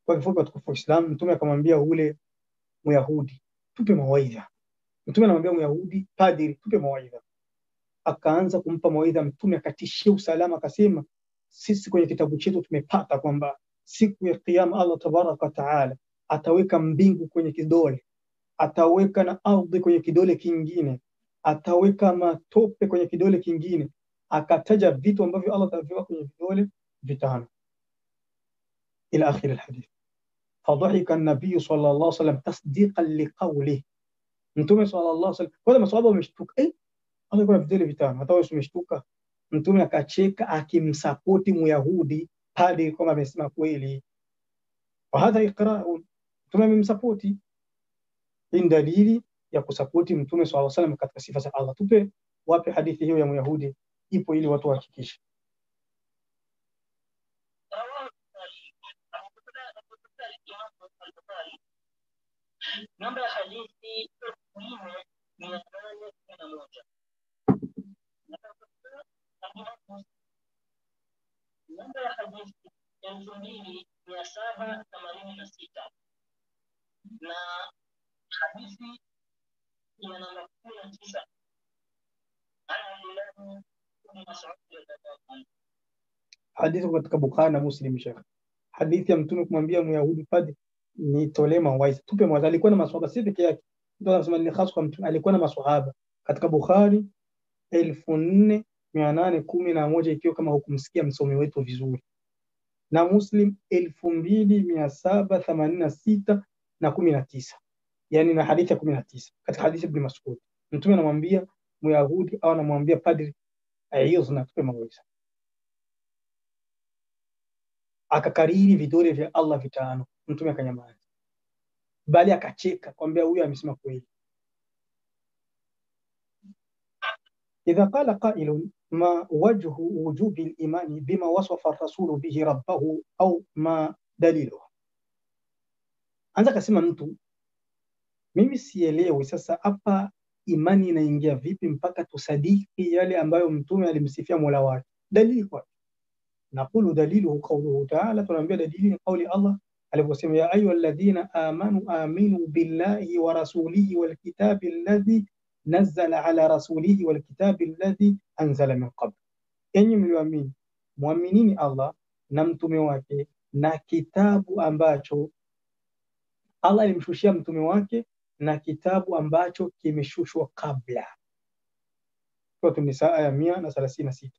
Kwa kifupi watukufu Islam, mtume akamwambia ule Myahudi, tupe mawaidha. Mtume anamwambia Myahudi, padri, tupe mawaidha. Akaanza kumpa mawaidha. Mtume akatishia usalama, akasema, sisi kwenye kitabu chetu tumepata kwamba siku ya Kiyama Allah tabaraka wa taala ataweka mbingu kwenye kidole, ataweka na ardhi kwenye kidole kingine, ataweka matope kwenye kidole kingine. Akataja vitu ambavyo Allah ataviweka kwenye vidole vitano, ila akhir alhadith. Fadhahika an-nabiy sallallahu alaihi wasallam tasdiqan liqawlihi. Mtume sallallahu alaihi wasallam, kwa maswahaba wameshtuka, Allah kuna vidole vitano, hata wewe umeshtuka? Mtume akacheka akimsapoti Myahudi hadi kama amesema kweli. Wa hadha iqra'un, mtume amemsapoti. Hii dalili ya kusapoti mtume sallallahu alaihi wasallam katika sifa za Allah. Tupe wapi hadithi hiyo ya Myahudi ipo, ili watu wahakikishe. Namba ya hadithi 4811. Namba ya hadithi 2786 na hadithi ya namba 19. Hadithi katika Bukhari na Muslim, Sheikh. Hadithi ya mtume kumwambia Myahudi, padri, nitolee mawaidha, tupe mawaidha. Alikuwa na maswahaba, si peke yake. Ndio anasema ni khas kwa mtume, alikuwa na maswahaba. Katika Bukhari 4811, ikiwa kama hukumsikia msomi wetu vizuri, na Muslim 2786 na 19, yani na hadithi ya 19 katika hadithi ya Ibn Mas'ud. Mtume anamwambia Myahudi au anamwambia padri, aiyuzna, tupe mawaidha. Akakariri vidole vya Allah vitano. Mtume akanyamaza, bali akacheka kwambia huyu amesema kweli. Idha qala qailun ma wajhu wujubi al-imani bima wasafa ar-rasulu bihi rabbahu au ma daliluhu. Anza kasema mtu, mimi sielewi sasa hapa imani inaingia vipi mpaka tusadiki yale ambayo mtume alimsifia Mola wake. Dalili kwa naqulu daliluhu qawluhu ta'ala, tunaambia dalili ni kauli Allah aliposema, ya ayyuhalladhina amanu aminu billahi wa rasulihi wal kitabi alladhi nazzala ala rasulihi wal kitabi alladhi anzala min qabl. Enyi mlioamini, muaminini Allah na mtume wake na kitabu ambacho Allah alimshushia mtume wake na kitabu ambacho kimeshushwa kabla. Kwa An-Nisa aya 136.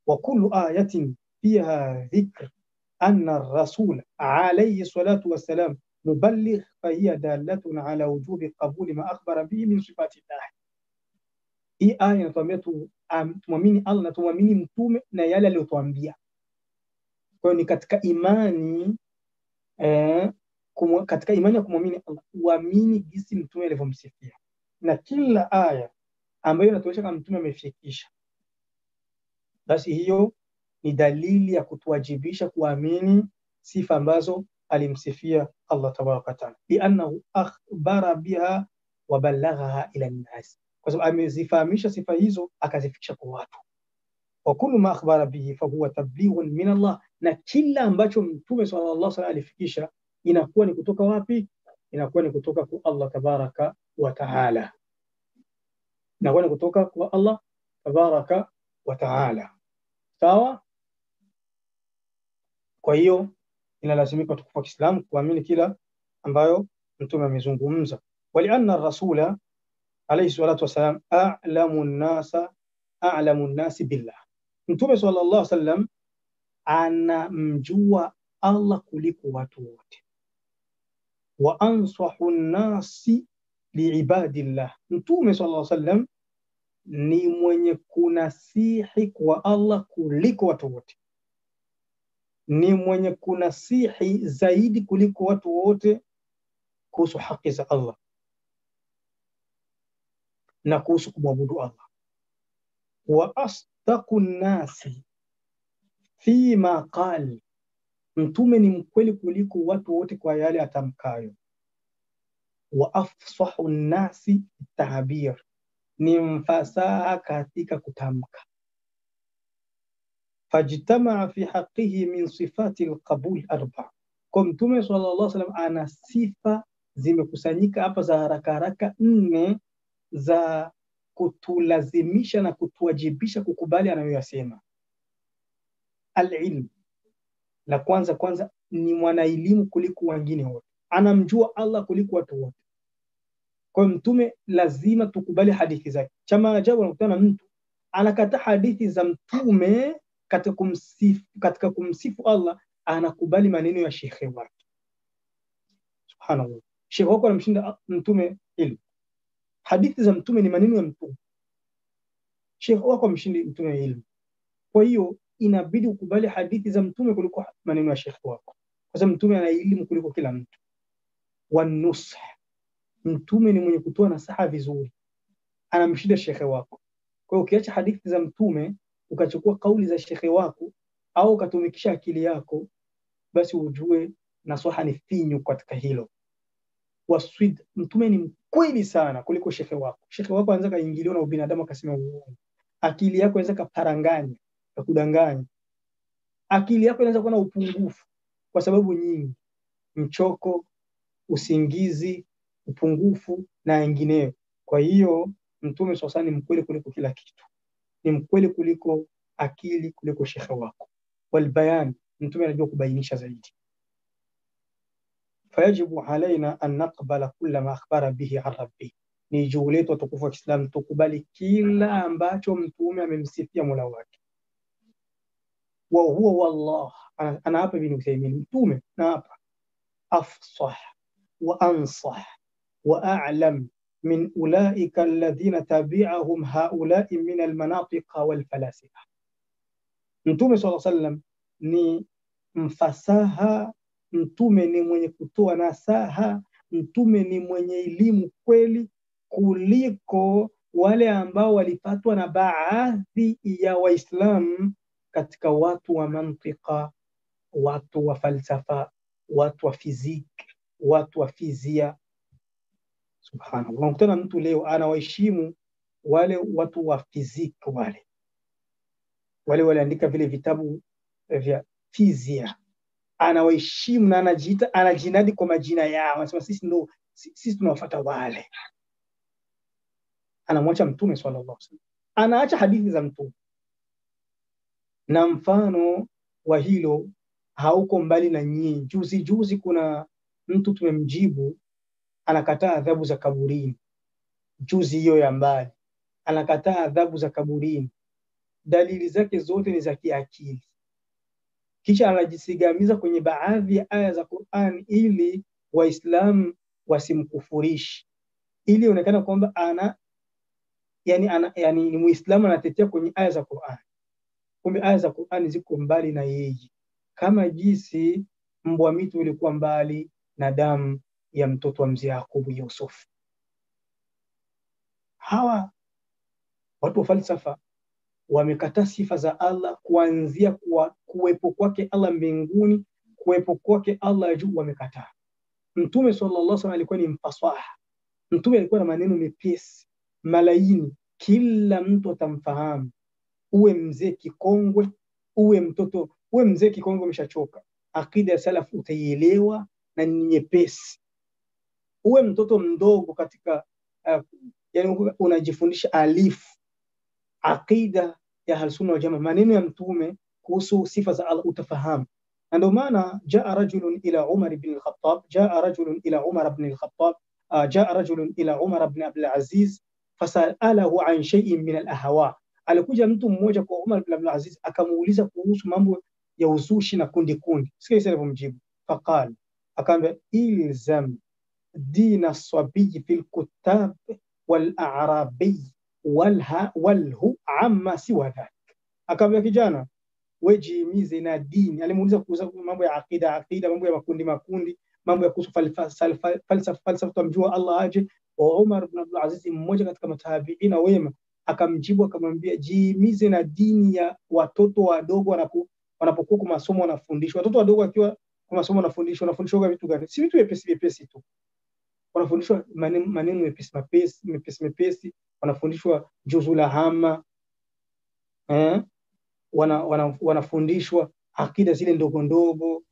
Wa kullu ayatin fiha dhikr anna ar-rasul alayhi salatu wassalam muballigh fahiya dalatun ala wujubi qabuli ma akhbara bihi min sifati Allah. Hii aya inatuambia tumwamini Allah na tumwamini mtume na yale aliyotuambia. Kwa hiyo ni katika imani katika imani ya kumwamini Allah, uamini jinsi mtume alivyomsifia, na kila aya ambayo inatuonyesha kama mtume amefikisha, basi hiyo ni dalili ya kutuwajibisha kuamini sifa ambazo alimsifia Allah tabaraka taala, biannahu akhbara biha wa ballaghaha ila an-nas, kwa sababu amezifahamisha sifa hizo akazifikisha kwa watu. Wa kullu ma akhbara bihi fa huwa tablighun min Allah, na kila ambacho mtume sallallahu alaihi wasallam alifikisha inakuwa ni kutoka wapi? Inakuwa ni kutoka kwa Allah tabaraka wa taala, inakuwa ni kutoka kwa Allah tabaraka wa taala. Sawa? Kwa hiyo inalazimika tukufu wa Kiislamu kuamini kila ambayo mtume amezungumza. Walianna ar-rasula alayhi salatu wasalam a'lamu an-nasi billah, mtume sallallahu alaihi wasallam anamjua Allah kuliko watu wote. Wa ansahu an-nasi liibadillah, mtume sallallahu alaihi wasallam ni mwenye kunasihi kwa Allah kuliko watu wote, ni mwenye kunasihi zaidi kuliko watu wote kuhusu haki za Allah na kuhusu kumwabudu Allah. Wa asdaqu an-nasi fima qala, mtume ni mkweli kuliko watu wote kwa yale atamkayo. Wa afsahu an-nasi tahbir, ni mfasaha katika kutamka. Fajtamaa fi haqqihi min sifati al-qabul arba, Kwa Mtume sallallahu alaihi wasallam ana sifa zimekusanyika hapa za haraka haraka 4 za kutulazimisha na kutuwajibisha kukubali anayoyasema. Al-ilm, la kwanza ni mwanaelimu kuliko wengine wote, anamjua Allah kuliko watu wote. Kwa Mtume lazima tukubali hadithi zake. Cha maajabu, unakutana mtu anakataa hadithi za Mtume katika kumsifu Allah, anakubali maneno ya shekhe wake. Subhanallah, shekhe wako anamshinda Mtume ilmu. Hadithi za Mtume ni maneno ya Mtume, shekhe wako amshindi Mtume ilmu. Kwa hiyo inabidi ukubali hadithi za Mtume kuliko maneno ya shekhe wako, kwa sababu Mtume ana elimu kuliko kila mtu. Wanusah, Mtume ni mwenye kutoa nasaha vizuri, anamshinda shekhe wako. Kwa hiyo ukiacha hadithi za Mtume ukachukua kauli za shekhe wako au ukatumikisha akili yako, basi ujue nasaha ni finyu katika hilo. Waswid, Mtume ni mkweli sana kuliko shekhe wako. Shekhe wako anaweza kaingiliwa na ubinadamu akasema uongo. Akili yako inaweza kaparanganya, kudanganya. Akili yako inaweza kuwa na upungufu kwa sababu nyingi, mchoko, usingizi, upungufu na wengineo. Kwa hiyo Mtume sasa ni mkweli kuliko kila kitu, ni mkweli kuliko akili, kuliko shekhe wako. Walbayan, Mtume anajua kubainisha zaidi. Fayajibu alaina an naqbala kulla ma akhbara bihi an rabbih, ni juu letu watukufu wa Kiislamu tukubali kila ambacho Mtume amemsifia Mola wake. Wa huwa wallah, ana hapa Ibn Uthaymeen, Mtume na hapa afsah wa ansah wa a'lam min ulaika alladhina tabi'ahum haula'i min almanatiq wal falasifa. Mtume sallallahu alaihi wasallam ni mfasaha, Mtume ni mwenye kutoa nasaha, Mtume ni mwenye elimu kweli kuliko wale ambao walipatwa na baadhi ya Waislamu katika watu wa mantika, watu wa falsafa, watu wa fiziki, watu wa fizia. Subhanallah, unakutana mtu leo anawaheshimu wale watu wa fiziki, wale waliandika vile vitabu vya fizia, anawaheshimu na anajinadi kwa majina yao, anasema sisi tunawafuata wale. Anamwacha Mtume sallallahu alaihi wasallam, anaacha hadithi za Mtume. Na mfano wa hilo hauko mbali na nyinyi. Juzi kuna mtu tumemjibu, anakataa adhabu za kaburini. Juzi hiyo ya mbali, anakataa adhabu za kaburini. Dalili zake zote ni za kiakili, kisha anajisigamiza kwenye baadhi ya aya za Qur'an ili Waislamu wasimkufurishi, ili onekana kwamba ni Muislamu anatetea kwenye aya za Qur'an. Kumbe aya za Qur'an ziko mbali na yeye, kama jinsi mbwa mwitu ilikuwa mbali na damu ya mtoto wa mzee Yakubu Yusuf. Hawa watu wa falsafa wamekataa sifa za Allah, kuanzia kuwepo kwake Allah mbinguni, kuwepo kwake Allah juu, wamekataa. Mtume sallallahu alaihi wasallam alikuwa ni mfasaha, Mtume alikuwa na maneno mepesi malaini, kila mtu atamfahamu. Uwe mzee kikongwe, uwe mtoto, uwe mzee kikongwe umeshachoka, akida ya salaf utaielewa na ni nyepesi. Uwe mtoto mdogo katika unajifundisha alif, akida ya Ahlus-Sunna wal Jamaa, maneno ya Mtume kuhusu sifa za Allah utafahamu. Na ndio maana jaa rajulun ila Umar ibn al-Khattab, jaa rajulun ila Umar ibn al-Khattab, jaa rajulun ila Umar ibn Abdul Aziz fasalahu an shay'in min al-ahwa. Alikuja mtu mmoja kwa Umar ibn Abdul Aziz akamuuliza kuhusu mambo ya uzushi na kundi. Sikia alivyomjibu, faqala, akaambia ilzam dina sabiy fil kutab wal a'rabi walhu amma siwa dhalik. Akaambia kijana, wejimize na dini. Alimuuliza kuhusu mambo ya akida, mambo ya makundi, mambo ya kuhusu falsafa, tumjua Allah aje. Wa Umar ibn Abdul Aziz, mmoja katika matabiina wema, akamjibu akamwambia, jimize na dini ya watoto wadogo wanapokuwa kwa masomo wanafundishwa. Watoto wadogo wakiwa kwa masomo wanafundishwa vitu gani? Si vitu vyepesi tu. Wanafundishwa maneno mepesi, wanafundishwa juzul hama, wanafundishwa akida zile ndogo,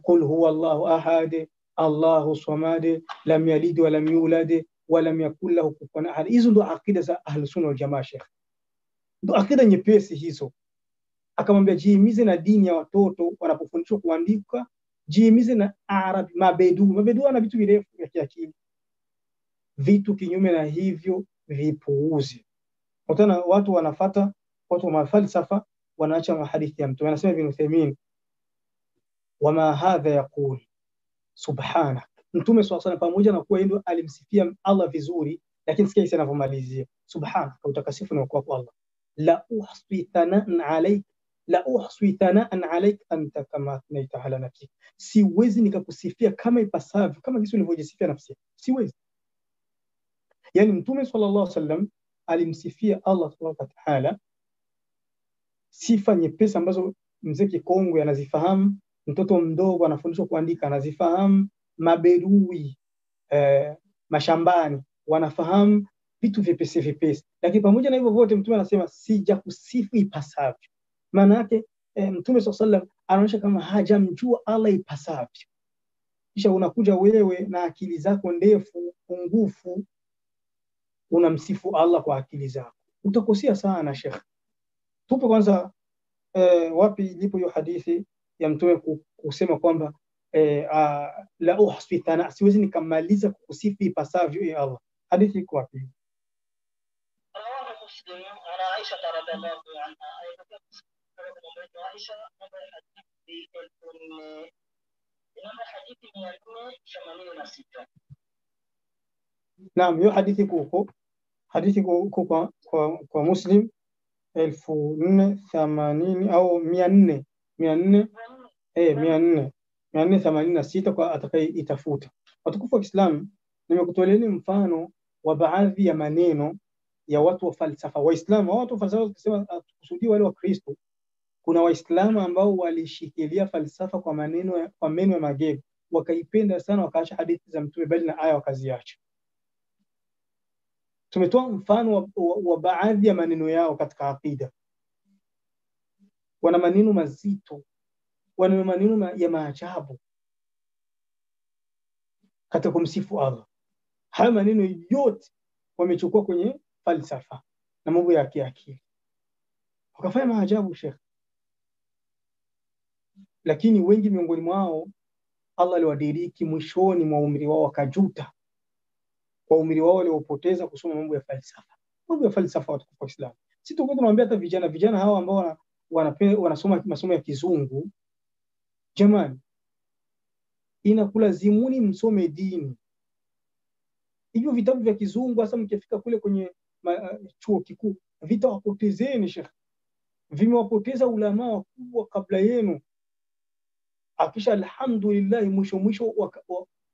qul huwa Allahu ahad Allahu samad lam yalid wa lam yulad wa lam yakul lahu kufuwan ahad. Hizo ndo akida za Ahlus Sunna wal Jamaa. Sheikh, ndo akida nyepesi hizo. Akamwambia jihimize na dini ya watoto wanapofundishwa kuandika, jihimize na Arabi. Mabedu wana vitu virefu vya kiakili, vitu kinyume na hivyo vipuuzi. Utaona watu wanafata watu wa falsafa, wanaacha mahadithi ya Mtume. Anasema Ibn Uthaymeen, wama hadha yaqul subhanak. Mtume swalla sallam pamoja na kuwa yeye alimsifia Allah vizuri, lakini sikia hisi anavyomalizia, subhanaka, utakasifu ni kwa Allah, la uhsi thanaan alayk, la uhsi thanaan alayk anta kama athnaita ala nafsik. Siwezi nikakusifia kama ipasavyo, kama jinsi ulivyojisifia nafsi, siwezi. Yani Mtume sallallahu alaihi wasallam alimsifia Allah subhanahu wa ta'ala sifa nyepesi ambazo mzee kikongwe anazifahamu, mtoto mdogo anafundishwa kuandika anazifahamu, maberui mashambani wanafahamu vitu vipesi vipesi. Lakini pamoja na hivyo vote Mtume anasema sija kusifu ipasavyo. Maana yake Mtume sallallahu anaonyesha kama hajamjua Allah ipasavyo. Kisha unakuja wewe na akili zako ndefu pungufu unamsifu Allah kwa akili zako, utakosea sana Sheikh. Tupe kwanza wapi ilipo hiyo hadithi ya Mtume kusema kwamba la uhsi thana, siwezi nikamaliza kukusifu ipasavyo ya Allah. Hadithi iko wapi? رواه مسلم عن عائشة رضي الله عنها أيضا عائشة حديث من 86. Naam, hiyo hadithi kuko kwa Muslim 1480 au 486 kwa atakayeitafuta. Watukufu wa Kiislamu, nimekutoleeni mfano wa baadhi ya maneno ya watu wa falsafa. Waislamu, watu wa falsafa tukisema kusudi wale wa Kristo, kuna Waislamu ambao walishikilia falsafa kwa maneno ya magego, wakaipenda sana, wakaacha hadithi za Mtume bali na aya wakaziacha. Tumetoa mfano wa baadhi ya maneno yao katika aqida. Wana maneno mazito, wana maneno ya maajabu katika kumsifu Allah. Haya maneno yote wamechukua kwenye falsafa na mambo ya kiakili, wakafanya maajabu Sheikh. Lakini wengi miongoni mwao Allah aliwadiriki mwishoni mwa umri wao, wakajuta kwa umri wao waliopoteza kusoma mambo ya falsafa. Mambo ya falsafa, watukufu wa Islam, sisi tunawaambia hata vijana hawa ambao wanasoma masomo ya kizungu, jamani, inakulazimuni msome dini. Hivyo vitabu vya kizungu hasa mkifika kule kwenye chuo kikuu vitawapotezeni Sheikh. Vimewapoteza ulama wakubwa kabla yenu. Akisha alhamdulillah mwisho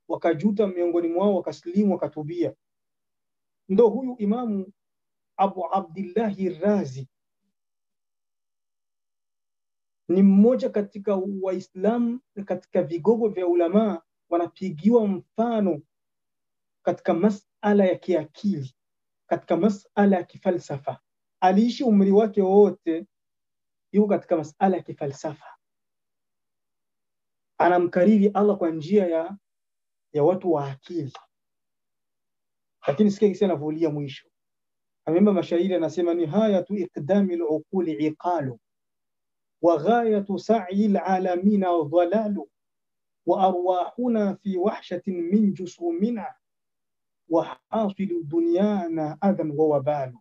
wakajuta miongoni mwao, wakaslimu, wakatubia. Ndo huyu Imamu Abu Abdillahi Razi ni mmoja katika Waislamu, katika vigogo vya ulama, wanapigiwa mfano katika masala ya kiakili, katika masala ya kifalsafa. Aliishi umri wake wote yuko katika masala ya kifalsafa, anamkariri Allah kwa njia ya watu wa akili. Lakini sikia kisa anavulia mwisho, ameimba mashairi anasema, nihayatu iqdami al-uquli iqalu wa ghayatu sa'i al-alamina dhalalu wa arwahuna fi wahshatin min jusumina wa hasilu dunyana adhan wa wabalu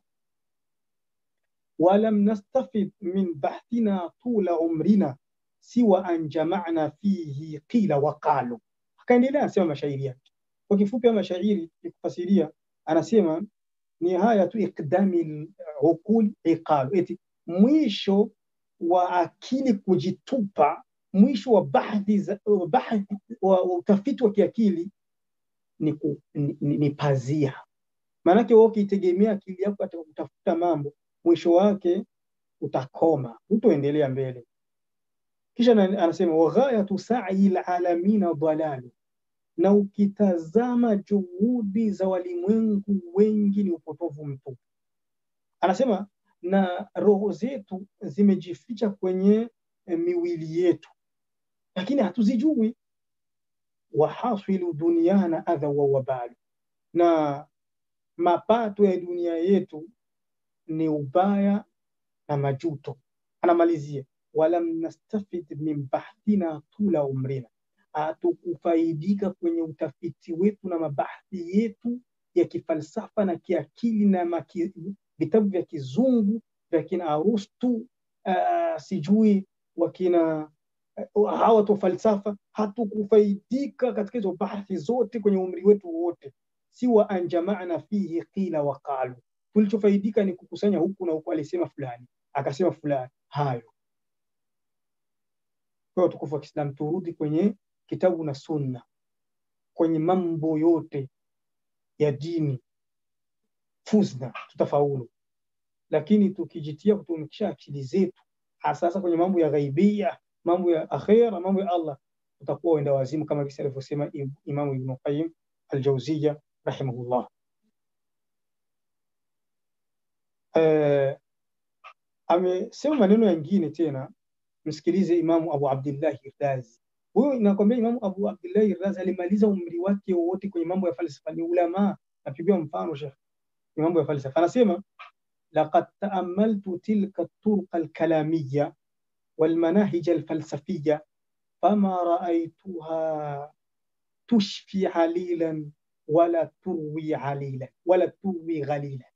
wa lam nastafid min bahthina tula umrina siwa an jama'na fihi qila wa qalu. Akaendelea anasema mashairi yake. Kwa kifupi ya mashairi nikufasiria, anasema nihayatu iqdami al-uqul iqalu, eti mwisho wa akili kujitupa, mwisho wa bahthi wa utafiti wa kiakili ni pazia. Maana yake wewe ukitegemea akili yako katika kutafuta mambo, mwisho wake utakoma, hutoendelea mbele. Kisha anasema wa ghayatu sa'i al-alamina dhalalu, na ukitazama juhudi za walimwengu wengi ni upotovu mtupu. Anasema na roho zetu zimejificha kwenye miwili yetu. lakini hatuzijui. Wahasilu duniana adha wa wabalu, na mapato ya dunia yetu ni ubaya na majuto. Anamalizia, walam nastafid min bahthina tula umrina, hatukufaidika kwenye utafiti wetu na mabahthi yetu ya kifalsafa na kiakili na vitabu vya kizungu vya kina Aristotle, sijui wakina hawa watu falsafa. Hatukufaidika katika hizo bahthi zote kwenye umri wetu wote, siwa anjamana fihi qila wa qalu, tulichofaidika ni kukusanya huku na huku, alisema fulani akasema fulani. Hayo kwa tukufu wa Kiislamu, turudi kwenye kitabu na sunna kwenye mambo yote ya dini, fuzna, tutafaulu. Lakini tukijitia kutumikisha akili zetu hasa kwenye mambo ya ghaibia, mambo ya akhira, mambo ya Allah, tutakuwa wenda wazimu, kama kisa alivyosema Imam Ibn Qayyim al-Jawziyya rahimahullah. Amesema maneno mengine tena, msikilize Imamu Abu Abdullah Razi. Huyo inakwambia Imamu Abu Abdullah Razi alimaliza umri wake wote kwenye mambo ya falsafa, ni ulama. Napigia mfano Sheikh ni mambo ya falsafa. Anasema laqad ta'ammaltu tilka at-turuq al-kalamiyya wal manahij al-falsafiyya fama ra'aytuha tushfi halilan wala turwi halilan wala turwi ghalilan.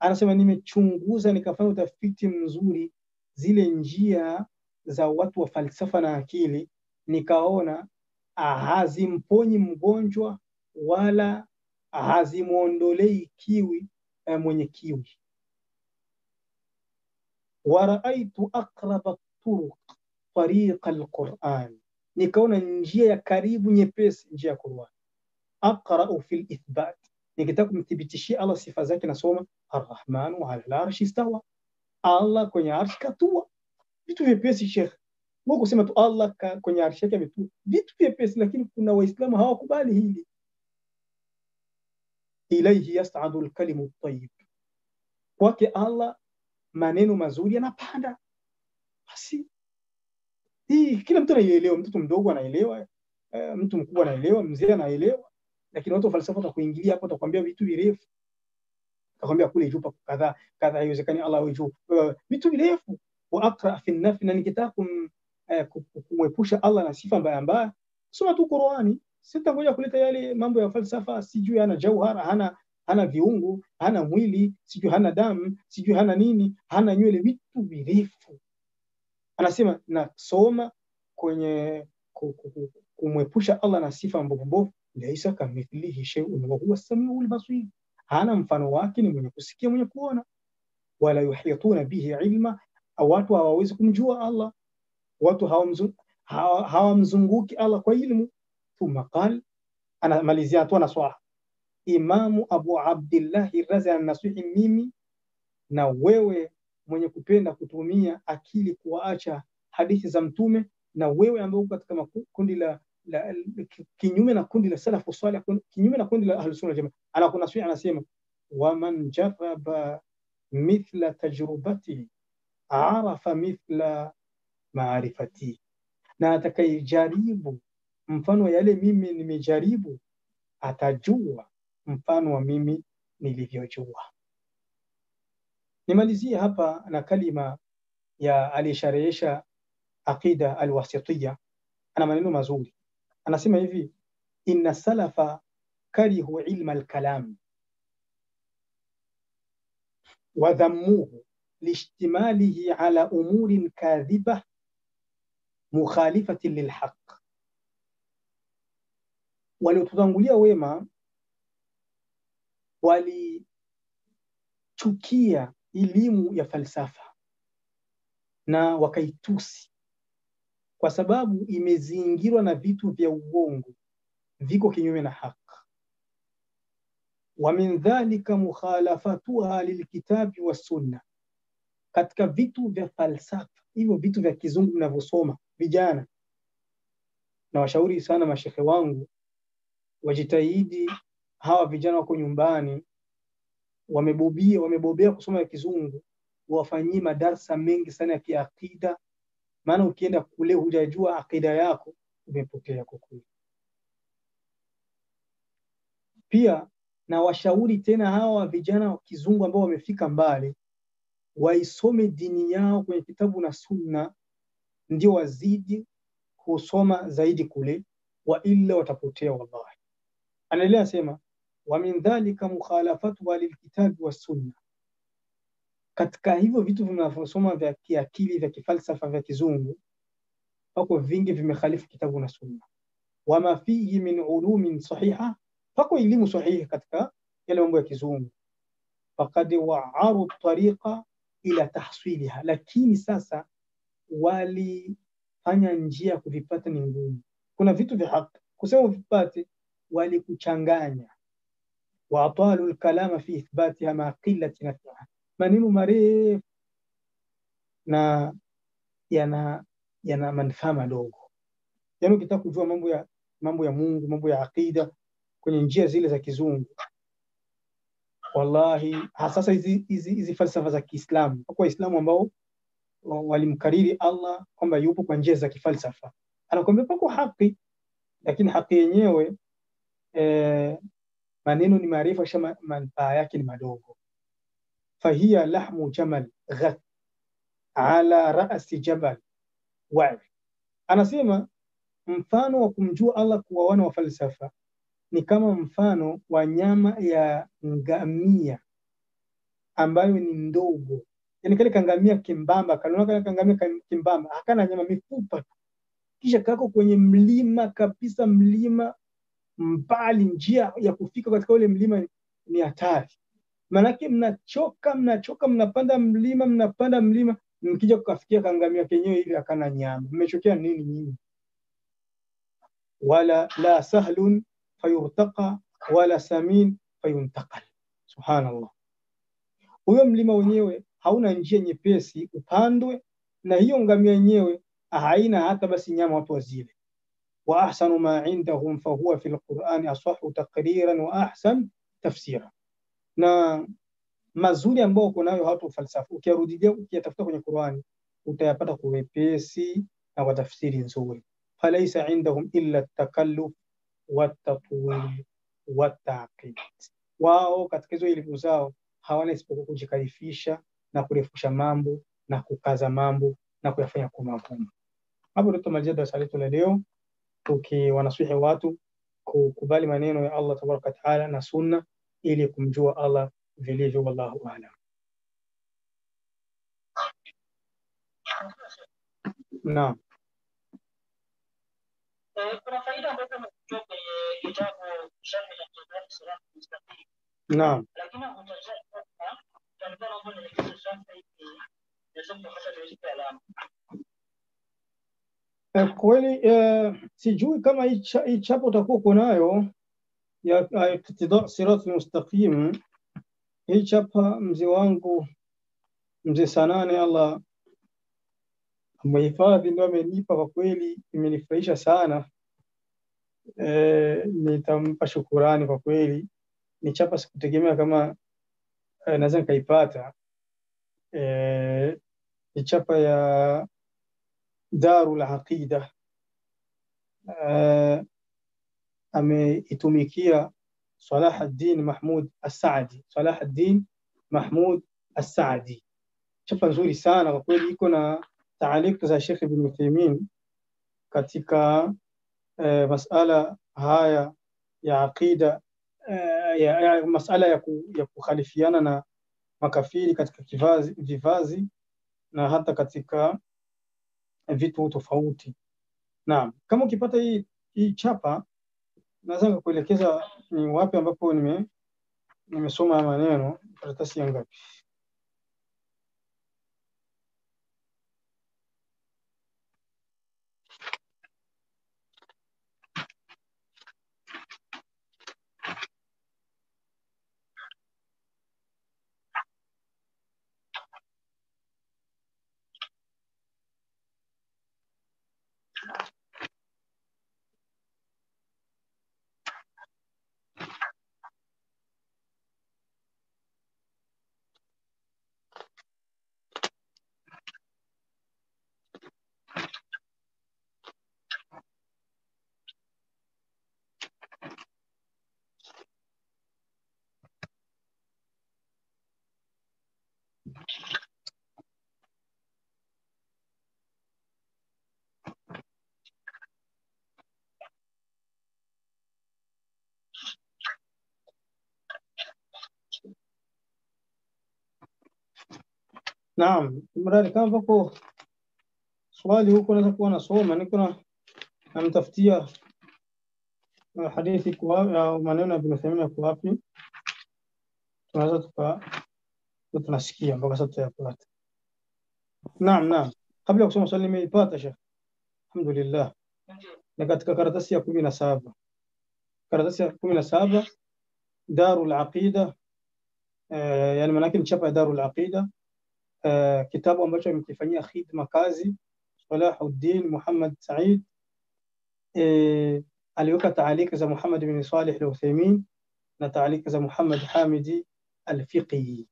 Anasema nimechunguza nikafanya utafiti mzuri zile njia za watu wa falsafa na akili, nikaona hazimponyi mgonjwa wala hazimuondolei kiwi mwenye kiwi. Waraaitu aqraba turuq tariqa alquran, nikaona njia ya karibu nyepesi, njia ya Qur'an. Aqra'u fil ithbat, nikitaka kumthibitishia Allah sifa zake nasoma Ar-Rahmanu 'ala al-'arshi istawa, Allah kwenye arshi katua. Vitu vyepesi Sheikh, wewe kusema tu Allah kwenye arshi yake ametua, vitu vyepesi, lakini kuna waislamu hawakubali hili. Ilayhi yas'adu al-kalimu at-tayyib, kwake Allah maneno mazuri yanapanda. Basi hii kila mtu anaelewa, mtoto mdogo anaelewa, mtu mkubwa anaelewa, mzee anaelewa, lakini watu wa falsafa watakuingilia hapo, watakwambia vitu virefu, watakwambia kule juu kadhaa kadhaa, haiwezekani Allah awe juu, vitu virefu. Wa aqra fi an-nafi, na nikitaka kumwepusha Allah na sifa mbaya mbaya, soma tu Qur'ani. Sitangoja kuleta yale mambo ya falsafa, sijui hana jauhara, hana viungo, hana mwili, sijui hana damu, sijui hana nini, hana nywele, vitu virefu. Anasema nasoma kwenye kumwepusha Allah na sifa mbovu. Laisa kamithlihi shay'un wa huwa as-sami'ul basir, hana mfano wake, ni mwenye kusikia, mwenye kuona. Wala yuhituna bihi ilma, watu hawawezi kumjua Allah, watu hawamzunguki Allah kwa ilmu. Thumma qala, anamalizia tu anaswaha Imamu Abu Abdullah Razi anasihi mimi na wewe mwenye kupenda kutumia akili kuacha hadithi za Mtume, na wewe ambaye uko katika kundi la kinyume na kundi la salafu salih, kinyume na kundi la ahlus sunna jamaa. Anakunasihi, anasema waman jaraba mithla tajrubati arafa mithla maarifati, na atakayejaribu mfano wa yale mimi nimejaribu atajua mfano wa mimi nilivyojua. Nimalizie hapa na kalima ya alisharehesha aqida alwasitiyya. Ana maneno mazuri, anasema hivi: inna salafa karihu ilma alkalam wa dhammuhu lishtimalihi ala umurin kadhiba mukhalifatin lilhaq. Waliotutangulia wema walichukia elimu ya falsafa na wakaitusi kwa sababu imezingirwa na vitu vya uongo, viko kinyume na haki. Wa min dhalika mukhalafatuha lilkitabi was sunna, katika vitu vya falsafa hivyo vitu vya kizungu mnavyosoma vijana, na washauri sana mashekhe wangu wajitahidi, hawa vijana wako nyumbani wamebobea kusoma ya kizungu, wafanyie madarasa mengi sana ya kiakida. Maana ukienda kule hujajua akida yako, umepotea kwa kweli. Pia na washauri tena hawa vijana wa kizungu ambao wamefika mbali, waisome dini yao kwenye kitabu na sunna, ndio wazidi kusoma zaidi kule, wa illa watapotea wallahi. Anaendelea sema, wa min dhalika mukhalafatu lilkitabi wa sunna, katika hivyo vitu vinavyosoma vya kiakili vya kifalsafa vya kizungu pako vingi vimekhalifu kitabu na sunna. Wama fihi min ulumin sahiha, pako elimu sahihi katika yale mambo ya kizungu. Faqad wa'aru tariqa ila tahsiliha, lakini sasa walifanya njia ya kuvipata ni ngumu. Kuna vitu vya haki kusema vipate, walikuchanganya. Wa atalu alkalama fi ithbatiha ma qillati nafiha, maneno marefu na yana manufaa madogo. Yaani ukitaka kujua mambo ya Mungu, mambo ya aqida kwenye njia zile za kizungu, wallahi sasa hizi falsafa za Kiislamu, kwa Waislamu ambao walimkariri Allah kwamba yupo kwa njia za kifalsafa, anakuambia pako haki, lakini haki yenyewe maneno ni maarifa, kisha manufaa yake ni madogo. Fahiya lahmu jamal ghath ala ra'si jabal wa, anasema mfano wa kumjua Allah kwa wana wa falsafa ni kama mfano wa nyama ya ngamia ambayo ni ndogo. Yani kale kangamia kimbamba, kale kangamia kimbamba hakana nyama, mifupa, kisha kako kwenye mlima kabisa, mlima mbali, njia ya kufika katika ule mlima ni hatari. Manake mnachoka, mnapanda mlima, mkija kukafikia kangamia kenyewe hivi hakana nyama, mmechokea nini nyinyi? Wala la sahlun fayurtaqa wala samin fayuntaqal. Subhanallah, huyo mlima wenyewe hauna njia nyepesi upandwe, na hiyo ngamia yenyewe haina hata basi nyama watu wazile. Wa ahsanu ma indahum fahuwa fi alqur'ani asahhu taqriran wa ahsan tafsira, na mazuri ambao uko nayo watu falsafa ukiarudia ukiyatafuta kwenye Qur'ani utayapata kwa wepesi na kwa tafsiri nzuri. Falaysa indahum illa at-takalluf wat-tatwil wat-ta'qid, wao katika hizo elimu zao hawana isipokuwa kujikalifisha na kurefusha mambo na kukaza mambo na kuyafanya kwa magumu. Hapo ndio tumaliza darasa letu la leo, tukiwanasihi watu kukubali maneno ya Allah tabaraka taala na sunna ili kumjua Allah vilivyo. Wallahu a'lam. Naam. Kuna faida ambayo tumetoa kwenye kitabu Sharh al-Iqtida Sirat al-Mustaqim. Naam. Lakini hutaja tanbana mbona ni kitu safi nasema hasa tuweze alama. Kweli sijui kama hii chapo utakuwa uko nayo ya Iqtida Sirat al-Mustaqim. Hii chapa mzee wangu mzee Sanane, Allah amehifadhi, ndio amenipa, kwa kweli imenifurahisha sana. Nitampa shukurani kwa kweli. Ni chapa sikutegemea kama naweza nikaipata. Ni chapa ya Darul Aqida, ameitumikia Salahuddin Mahmud As-Saadi. Salahuddin Mahmud As-Saadi, chapa nzuri sana kwa kweli, iko na taaliq za Sheikh Ibn Uthaymeen katika masala haya ya aqida, ya masala ya kukhalifiana na makafiri katika vivazi na hata katika vitu tofauti. Naam, kama ukipata hii chapa naweza kuelekeza ni wapi ambapo nimesoma maneno, karatasi ya ngapi. Naam, mradi kama pako swali huko naweza kuwa nasoma, niko namtafutia hadithi kwa maneno ya Ibn Uthaymeen kwa wapi tunaweza tunasikia mpaka sasa tutayapata. Naam. Kabla ya kusoma swali nimeipata Sheikh. Alhamdulillah. Na katika karatasi ya 17. Karatasi ya 17 Darul Aqida, yani maana yake ni chapa ya Darul Aqida, kitabu ambacho amekifanyia khidma kazi Salahuddin Muhammad Said. Aliweka taalika za Muhammad bin Salih al-Uthaymeen na taalika za Muhammad Hamidi al-Fiqhi.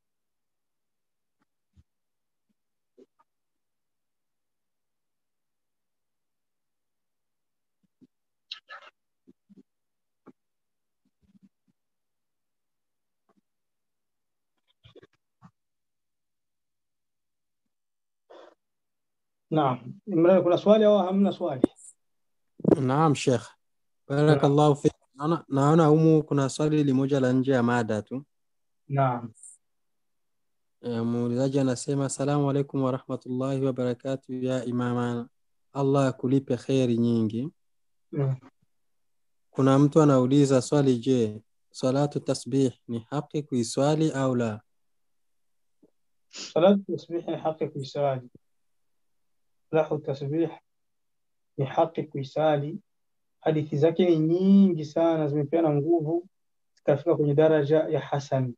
Naam, Imran, kuna swali au hamna swali? Naam Sheikh, barakallahu fik. Naona humu kuna swali limoja la nje ya mada tu. Naam. Muulizaji anasema asalamu alaykum wa rahmatullahi wa barakatuh ya imamana, Allah akulipe kheri nyingi. Kuna mtu anauliza swali, je, salatu tasbih ni haki kuiswali au la? Salatu tasbih ni haki kuiswali. Salatu tasbih ni haki kuiswali. Hadithi zake ni nyingi sana, zimepeana nguvu zikafika kwenye daraja ya hasan,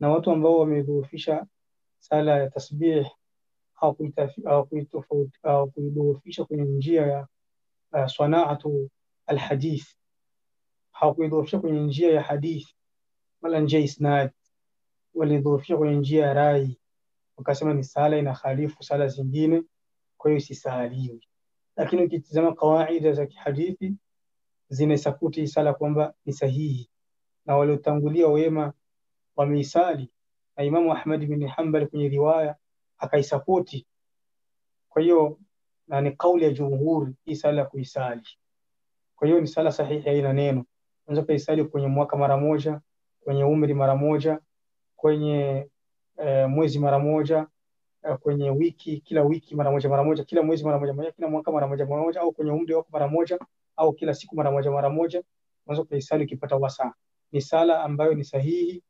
na watu ambao wamedhoofisha sala ya tasbih au kuidhoofisha kwenye njia ya sanaatu alhadith, hawakuidhoofisha kwenye njia ya hadith wala njia isnad, walidhoofisha kwenye njia ya rai, wakasema ni sala inakhalifu sala zingine, kwa hiyo isisaliwi. Lakini ukitizama kawaida za kihadithi zinasakuti sala kwamba ni sahihi, na waliotangulia wema wameisali, na Imamu Ahmad bin Hanbal kwenye riwaya akaisapoti. Kwa hiyo na ni kauli ya jumhuri hii sala kuisali. Kwa hiyo ni sala sahihi, haina neno. Unaweza kuisali kwenye mwaka mara moja, kwenye umri mara moja, kwenye mwezi mara moja, kwenye wiki, kila wiki mara moja, kila mwezi mara moja, kila mwaka mara moja, au kwenye umri wako mara moja, au kila siku mara moja. Unaweza kuisali ukipata wasaa. Ni sala ambayo ni sahihi.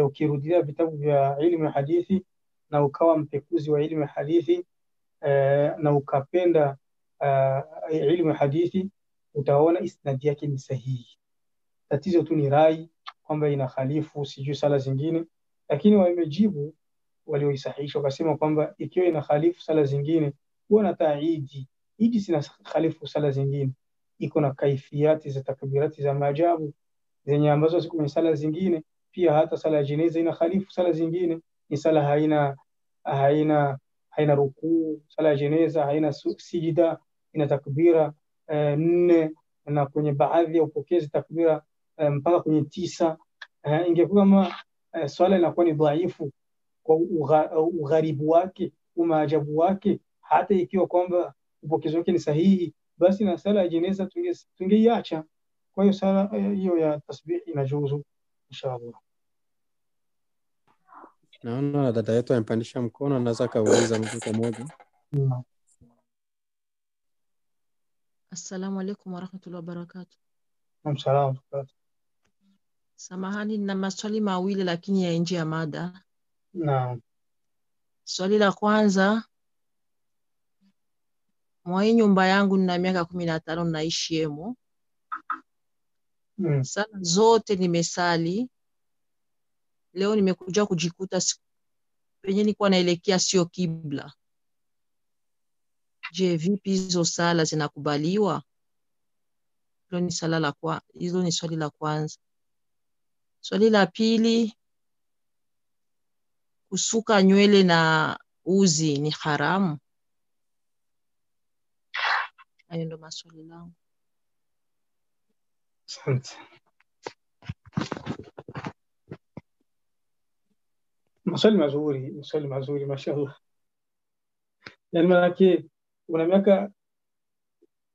Ukirudia vitabu vya ilmu ya hadithi na ukawa mpekuzi wa ilmu ya hadithi na ukapenda ilmu ya hadithi, utaona isnadi yake ni sahihi. Tatizo tu ni rai kwamba inakhalifu sijui sala zingine, lakini wamejibu walioisahihisha wakasema kwamba ikiwa inakhalifu sala zingine huwa na taidi. Idi sina khalifu sala zingine, iko na kaifiyati za takbirati za maajabu zenye ambazo ziko kwenye sala zingine. Pia hata sala ya jeneza ina khalifu sala zingine, ni sala haina rukuu. Sala ya jeneza haina sijida, ina takbira 4 na kwenye baadhi ya upokezi takbira mpaka kwenye 9. Ingekuwa kama swala inakuwa ni dhaifu kwa ugharibu wake, umaajabu wake, hata ikiwa kwamba upokezi wake ni sahihi, basi na sala ya jeneza tungeiacha. Kwa hiyo sala hiyo ya tasbih inajuzu inshallah. Naona dada yetu amepandisha mkono, anaweza kauliza mtu kwa moja. Assalamu alaikum warahmatullahi wabarakatuh. Salaam. Samahani, na maswali mawili lakini ya nje ya mada. Naam. Swali la kwanza, mwa nyumba yangu nina miaka 15 naishi yemo. Sala zote nimesali. Leo nimekuja kujikuta penye nilikuwa naelekea sio kibla. Je, vipi hizo sala zinakubaliwa? Hilo ni swali la kwanza. Swali la pili, kusuka nywele na uzi ni haramu? Hayo ndo maswali langu. Asante. Maswali mazuri mashallah. Yani manake una miaka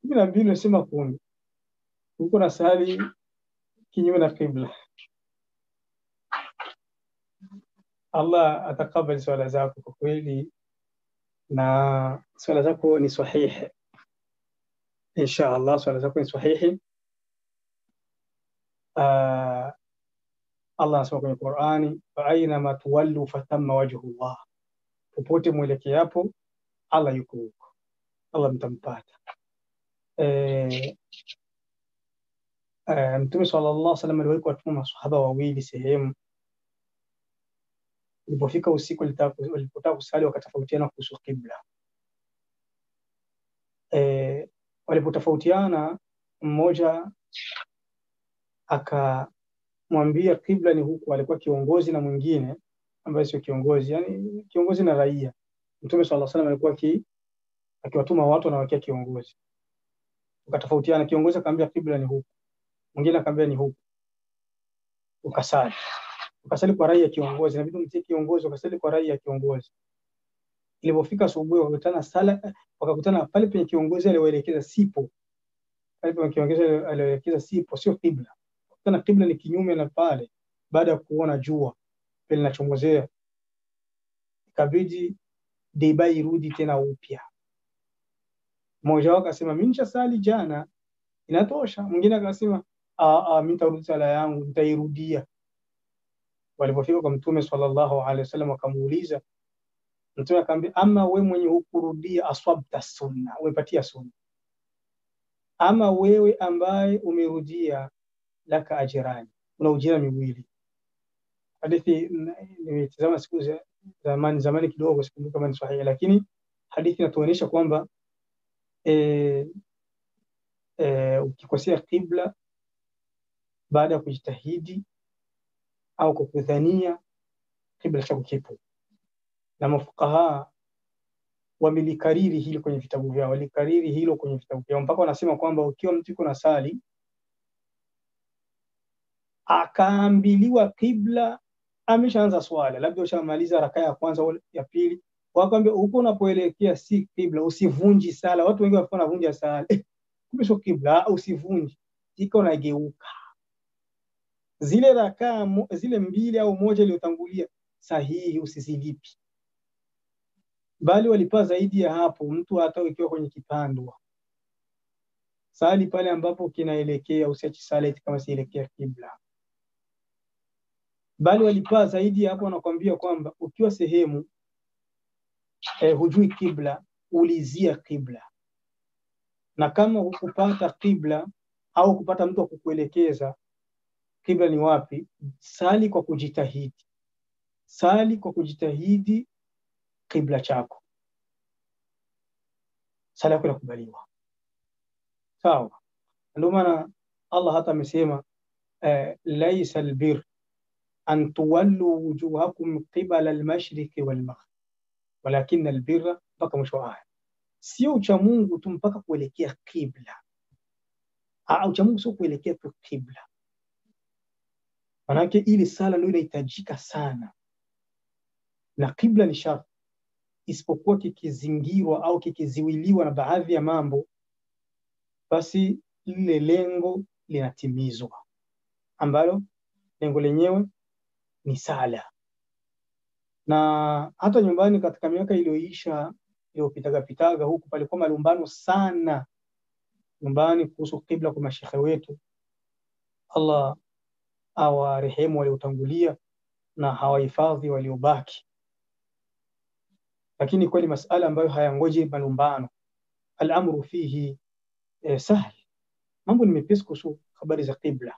12 unasema 10 uko na sali kinyume na kibla. Allah atakabali swala zako kwa kweli, na swala zako ni sahihi insha Allah, swala zako ni sahihi. Allah anasema kwenye Qur'ani, fa aina ma tuwallu fatamma wajhullah, popote mwelekeapo Allah yuko huko, Allah mtampata. Mtume sallallahu alaihi wasallam aliwahi kuwatuma masahaba wawili sehemu. Ilipofika usiku walipotaka kusali wakatofautiana kuhusu kibla. Walipotofautiana, mmoja akamwambia kibla ni huku, alikuwa kiongozi, na mwingine ambaye sio kiongozi, yani kiongozi na raia. Mtume sallallahu alaihi wasallam alikuwa akiwatuma watu na wakia kiongozi. Wakatofautiana, kiongozi akamwambia kibla ni huku, mwingine akamwambia ni huku. Ukasali kwa rai ya kiongozi, na vitu mtie kiongozi ukasali kwa rai ya kiongozi. Ilipofika asubuhi wakakutana pale penye kiongozi aliwaelekeza sipo. Pale penye kiongozi aliwaelekeza sipo, sio kibla. Wakakutana kibla ni kinyume na pale, baada ya kuona jua pale linachomozea. Ikabidi deba irudi tena upya. Mmoja wao akasema mimi nishasali jana, inatosha. Mwingine akasema mimi nitarudi sala yangu, nitairudia. Walipofika kwa Mtume sallallahu alaihi wasallam wakamuuliza, Mtume akamwambia, ama wewe mwenye hukurudia aswabta sunna, umepatia sunna. Ama wewe ambaye umerudia, laka ajirani, una ujira miwili. Hadithi nimetazama siku za zamani kidogo, sikumbuka kama ni sahihi, lakini hadithi inatuonyesha kwamba ukikosea kibla baada ya kujitahidi au kwa kudhania, kibla chako kipo. Na mafukaha wamelikariri hilo kwenye vitabu vyao, mpaka wanasema kwamba ukiwa mtu yuko na sali akaambiliwa kibla, ameshaanza swala, labda ushamaliza rakaa ya kwanza au ya pili, wakamwambia huko unapoelekea si kibla, usivunji sala. Watu wengi wanavunja sala, kumbe sio kibla, usivunji, iko unageuka. Zile rakaa zile mbili au moja iliyotangulia sahihi, usizilipi, bali walipa zaidi ya hapo. Mtu hata ukiwa kwenye kipandwa, sali pale ambapo kinaelekea, usiachi sala eti kama sielekea kibla. Bali walipa zaidi ya hapo, wanakuambia kwamba ukiwa sehemu hujui kibla, ulizia kibla, na kama hukupata kibla au kupata mtu wa kukuelekeza kibla ni wapi, sali kwa kujitahidi kibla chako, sala yako inakubaliwa. Sawa? Ndio maana Allah hata amesema laisa albir an tuwallu wujuhakum qibala almashriqi walmaghrib walakin albirra, mpaka mwisho wa aya. Sio ucha Mungu tu mpaka kuelekea kibla. Ucha Mungu sio kuelekea tu kibla, manake ile sala ndio inahitajika sana, na kibla ni sharti, isipokuwa kikizingirwa au kikiziwiliwa na baadhi ya mambo, basi lile lengo linatimizwa, ambalo lengo lenyewe ni sala. Na hata nyumbani katika miaka iliyopitaga huku, palikuwa malumbano sana nyumbani kuhusu kibla kwa mashekhe wetu. Allah awarehemu waliotangulia na hawahifadhi waliobaki. Lakini kweli masala ambayo hayangoji malumbano, al-amru fihi sahli, mambo ni mepesi kuhusu habari za kibla.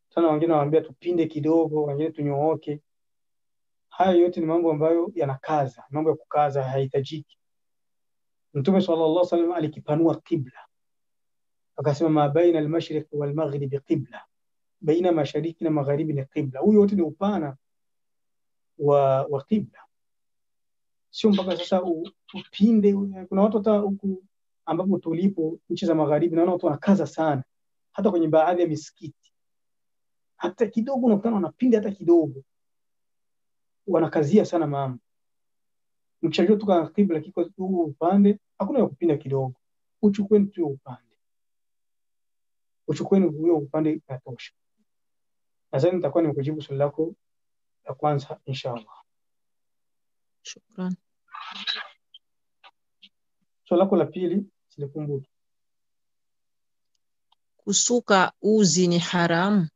Sana wengine wanaambia tupinde kidogo, wengine tunyooke. Haya yote ni mambo ambayo yanakaza, mambo ya kukaza, hahitajiki. Mtume sallallahu alaihi wasallam alikipanua kibla, akasema ma baina al-mashriq wal maghrib qibla, baina mashariki na magharibi ni qibla. Huyo yote ni upana wa kibla, sio mpaka sasa upinde. Kuna watu hata huku ambapo tulipo nchi za magharibi, naona watu wanakaza sana, hata kwenye baadhi ya misikiti, hata kidogo unakutana wanapinda, hata kidogo wanakazia sana mambo. Mkishajua tuka kibla kiko huu upande, hakuna ya kupinda kidogo, uchukweni tu upande, uchukweni huyo upande inatosha. Nadhani nitakuwa nimekujibu swali lako ya kwanza inshallah. Shukran. Swali lako la pili silikumbuki. Kusuka uzi ni haramu?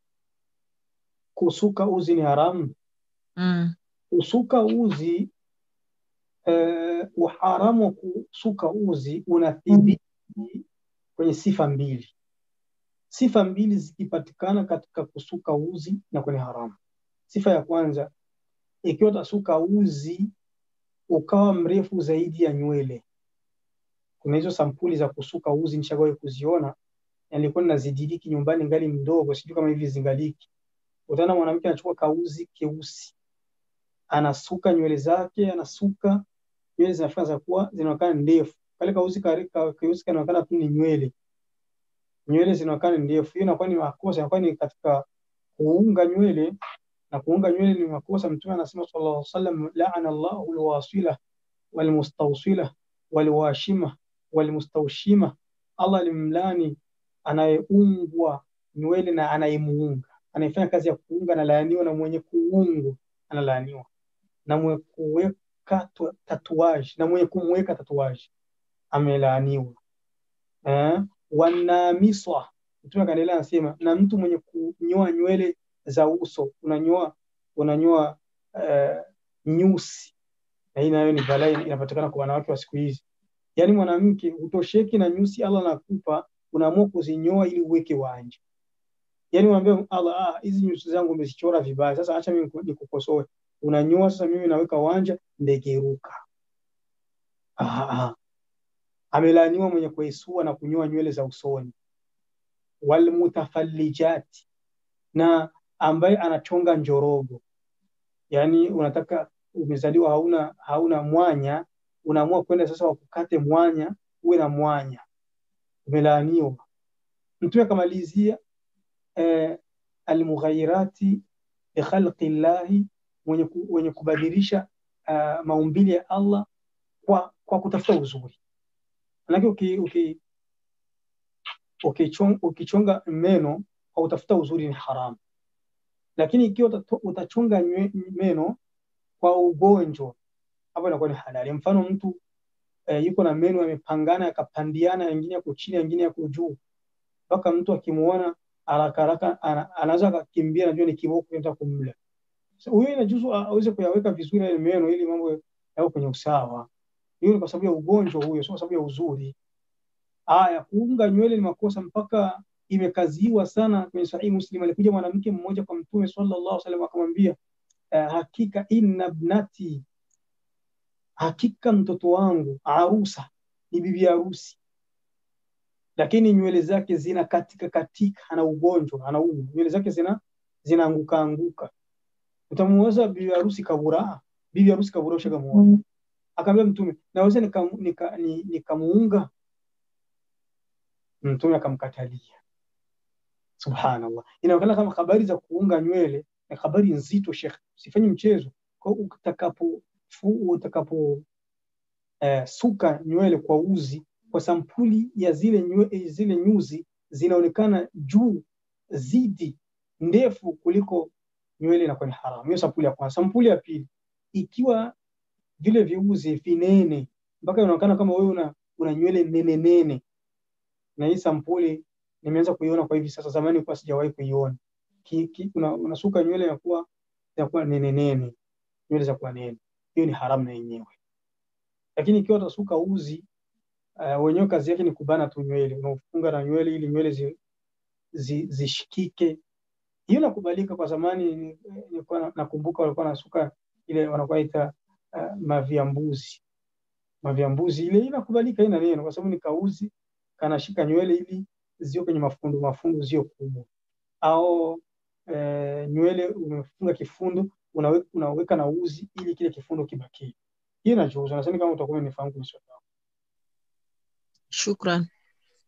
Kusuka uzi ni haramu? Kusuka uzi, uharamu wa kusuka uzi unathibiti kwenye sifa mbili. Sifa mbili zikipatikana katika kusuka uzi na kwenye haramu. Sifa ya kwanza, ikiwa utasuka uzi ukawa mrefu zaidi ya nywele. Kuna hizo sampuli za kusuka uzi nishawahi kuziona, na nilikuwa ninazidiriki nyumbani ngali mdogo, sijui kama hivi zingaliki. Utaona mwanamke anachukua kauzi keusi, anasuka nywele zake, anasuka nywele zinafika za kuwa zinaonekana ndefu. Kale kauzi keusi kanaonekana tu ni nywele. Nywele zinaonekana ndefu. Hiyo inakuwa ni makosa, inakuwa ni katika kuunga nywele, na kuunga nywele ni makosa. Mtume anasema sallallahu alaihi wasallam, la'ana Allahu alwasila walmustawsila walwashima walmustawshima. Allah alimlani anayeungwa nywele na anayemuunga. Anayefanya kazi ya kuunga analaaniwa, na mwenye kuungwa analaaniwa, na mwenye kuweka tatuaji na mwenye kumweka tatuaji amelaaniwa. Wanamiswa, Mtume kaendelea anasema, na mtu mwenye kunyoa nywele za uso, unanyoa nyusi, na hii nayo ni balaa inapatikana kwa wanawake wa siku hizi. Yaani mwanamke utosheki na nyusi Allah anakupa, unaamua kuzinyoa ili uweke wanja. Yaani unaambia Allah, hizi nyusi zangu umezichora vibaya, sasa acha mimi nikukosoe. Unanyoa, sasa mimi naweka wanja, ndege ruka. Amelaaniwa mwenye kuisua na kunyoa nywele za usoni. Walmutafallijati, na ambaye anachonga njorogo. Yaani unataka, umezaliwa hauna mwanya, unaamua kwenda sasa wakukate mwanya uwe na mwanya. Umelaaniwa. Mtume akamalizia almughayyirati bi khalqi llahi, mwenye kubadilisha maumbile ya Allah kwa kutafuta uzuri. Manake ukichonga meno au utafuta uzuri ni haramu. Lakini ikiwa utachonga meno kwa ugonjwa, hapo inakuwa ni halali. Mfano mtu yuko na meno yamepangana yakapandiana, nyingine yako chini nyingine yako juu, mpaka mtu akimuona haraka haraka anaweza kukimbia, najua ni kiboko kinataka kumla. Huyo inajuzu aweze kuyaweka vizuri ile meno ili mambo yao kwenye usawa. Hiyo ni kwa sababu ya ugonjwa huyo, sio kwa sababu ya uzuri. Kuunga nywele ni makosa, mpaka imekaziwa sana. Kwenye Sahih Muslim alikuja mwanamke mmoja kwa Mtume sallallahu alaihi wasallam akamwambia, hakika inna ibnati, hakika mtoto wangu, arusa ni bibi harusi, lakini nywele zake zina katika, ana ugonjwa, anaumwa, nywele zake zinaanguka. Utamuweza bibi harusi kabura? Bibi harusi kabura ushagamwona? Akamwambia Mtume, naweza nikamuunga? Mtume akamkatalia. Subhanallah. Inaonekana kama habari za kuunga nywele ni habari nzito, Sheikh. Usifanye mchezo. Kwa utakapo suka nywele kwa uzi, kwa sampuli ya zile nyuzi zinaonekana juu zidi ndefu kuliko nywele, na kwa haramu. Hiyo sampuli ya kwanza. Sampuli ya pili, ikiwa vile viuzi vinene mpaka inaonekana kama wewe una nywele nene, na hii sampuli nimeanza kuiona kwa hivi sasa, zamani kwa sijawahi kuiona. Unasuka nywele inakuwa nene, nywele za kuwa nene, hiyo ni haramu na yenyewe. Lakini ikiwa utasuka uzi wenyewe kazi yake ni kubana tu nywele, unafunga na nywele ili nywele zishikike, hiyo nakubalika. Kwa zamani nilikuwa nakumbuka walikuwa nasuka ile wanakuwa ita maviambuzi ile inakubalika, ina neno, kwa sababu ni kauzi kanashika nywele ili zio kwenye mafundu zio kubwa. Au nywele umefunga kifundo, unaweka na uzi ili kile kifundo kibaki. Hiyo inajuzu. Nasema kama utakuwa unifahamu kwa swali. Shukran.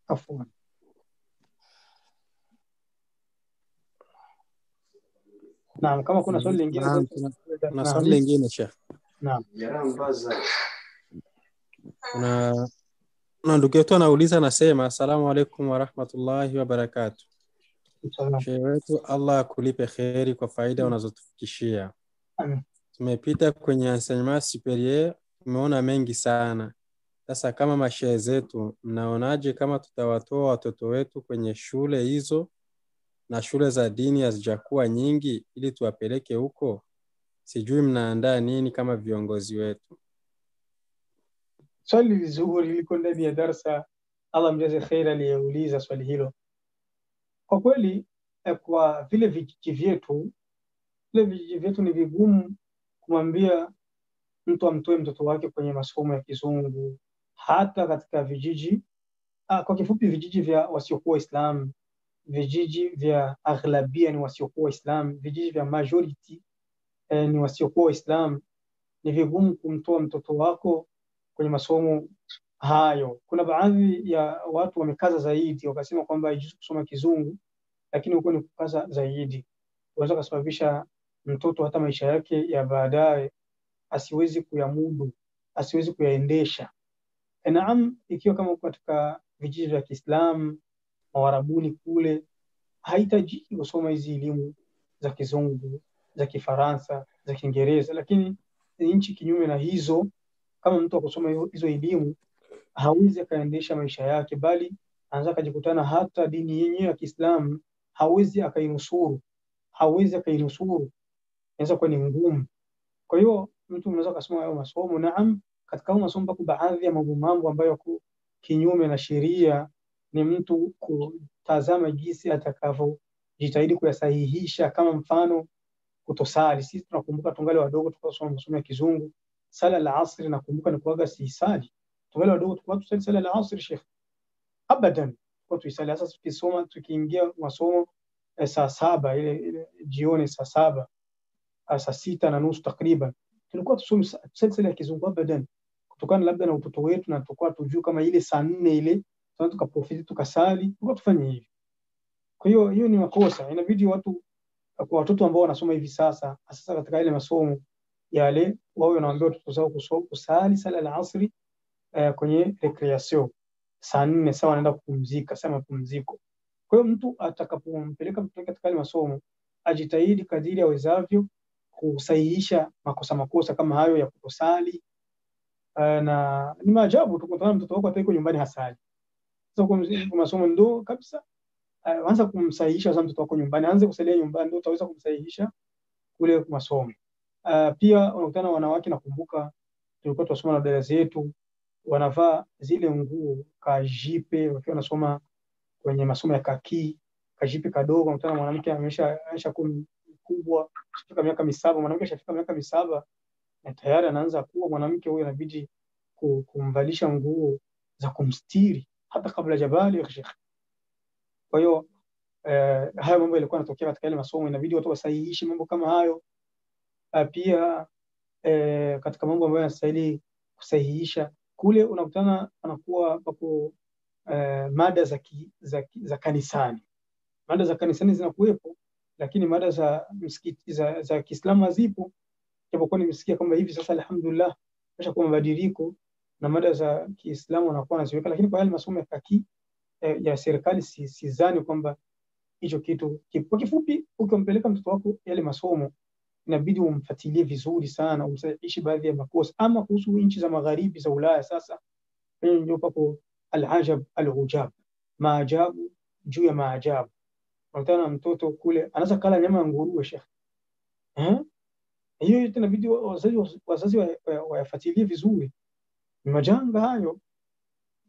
Afwan. Naam, kama kuna swali lingine. Kuna swali lingine Sheikh. Naam. Kuna ndugu yetu anauliza, anasema asalamu alaykum wa rahmatullahi wa barakatuh. Sheikh wetu, Allah akulipe kheri kwa faida unazotufikishia. tumepita kwenye enseignement superieur, tumeona mengi sana. Sasa kama mashehe zetu, mnaonaje kama tutawatoa watoto wetu kwenye shule hizo na shule za dini hazijakuwa nyingi ili tuwapeleke huko? Sijui mnaandaa nini kama viongozi wetu. Swali zuri liko ndani ya darasa. Allah mjaze khair aliyeuliza swali hilo. Kwa kweli kwa vile vijiji vyetu ni vigumu kumwambia mtu amtoe mtoto wake kwenye masomo ya kizungu, hata katika vijiji kwa kifupi vijiji vya wasiokuwa Waislamu, vijiji vya aghlabia ni wasiokuwa Waislamu, vijiji vya majority ni wasiokuwa Waislamu. Ni vigumu kumtoa mtoto wako kwenye masomo hayo. Kuna baadhi ya watu wamekaza zaidi, wakasema kwamba haijuzu kusoma kizungu, lakini huko ni kukaza zaidi. Unaweza kusababisha mtoto hata maisha yake ya baadaye asiwezi kuyamudu, asiwezi kuyaendesha. Naam, ikiwa kama katika vijiji vya Kiislamu Mawarabuni kule, hahitaji kusoma hizi elimu za kizungu, za Kifaransa, za Kiingereza. Lakini nchi kinyume na hizo, kama mtu akusoma hizo elimu, hawezi akaendesha maisha yake, bali anaweza kujikutana hata dini yenyewe ya Kiislamu hawezi akainusuru, inaweza kuwa ni ngumu. Kwa hiyo mtu anaweza kusoma hayo masomo. Naam, katika hayo masomo kwa baadhi ya mambo ambayo yako kinyume na sheria, ni mtu kutazama jinsi atakavyojitahidi kuyasahihisha. Kama mfano kutosali. Sisi tunakumbuka tungali wadogo tukasoma masomo ya kizungu, sala la asri nakumbuka ni kuaga sisali. Tungali wadogo tulikuwa tusali sala la asri Sheikh, abadan kwa tuisali. Sasa tukisoma tukiingia masomo saa 7 ile jioni, saa 7 saa 6:30 takriban, tulikuwa tusome sala ya kizungu abadan, kutokana labda na utoto wetu, na tukua tujue kama ile saa 4 ile tunataka tukaprofiti tukasali, tulikuwa tufanye hivi. Kwa hiyo ni makosa. Inabidi kwa watoto ambao wanasoma hivi sasa katika ile masomo yale, wao wanaambia watoto zao kusali sala la asri kwenye recreation saa 4, sawa, anaenda kupumzika, sema mapumziko. Kwa hiyo mtu atakapompeleka mtoto katika ile masomo ajitahidi kadiri awezavyo kusahihisha makosa kama hayo ya kutosali. Na ni maajabu tukutana mtoto wako hata yuko nyumbani hasali. Sasa kwa masomo ndo kabisa anza kumsahihisha. Sasa mtoto wako nyumbani aanze kusalia nyumbani, ndio utaweza kumsahihisha kule kwa masomo. Pia unakutana wanawake, nakumbuka tulikuwa tunasoma na dada zetu wanavaa zile nguo kajipe wakiwa wanasoma kwenye masomo ya kaki, kajipe kadogo. Unakutana mwanamke amesha kuwa mkubwa, shafika miaka 7, mwanamke shafika miaka 7 na tayari anaanza kuwa mwanamke. Huyo inabidi kumvalisha nguo za kumstiri hata kabla jabali ya Sheikh. Kwa hiyo haya mambo yalikuwa yanatokea katika ile masomo, inabidi watu wasahihishe mambo kama hayo. Pia katika mambo ambayo yanastahili kusahihisha kule, unakutana anakuwa hapo mada za kanisani. Mada za kanisani zinakuwepo, lakini mada za msikiti za Kiislamu hazipo. Japokuwa nimesikia kwamba hivi sasa alhamdulillah kumeshakuwa mabadiliko na mada za Kiislamu wanakuwa wanaziweka, lakini kwa yale masomo ya kaki ya serikali sidhani kwamba hicho kitu. Kwa kifupi, ukimpeleka mtoto wako yale masomo, inabidi umfuatilie vizuri sana, umsahihishe baadhi ya makosa. Ama kuhusu nchi za magharibi za Ulaya, sasa ndio papo al-ajab al-ujab, maajabu juu ya maajabu. Unatana mtoto kule anaweza kala nyama ya nguruwe Sheikh. Hiyo yote inabidi wazazi wayafuatilie vizuri. Ni majanga hayo,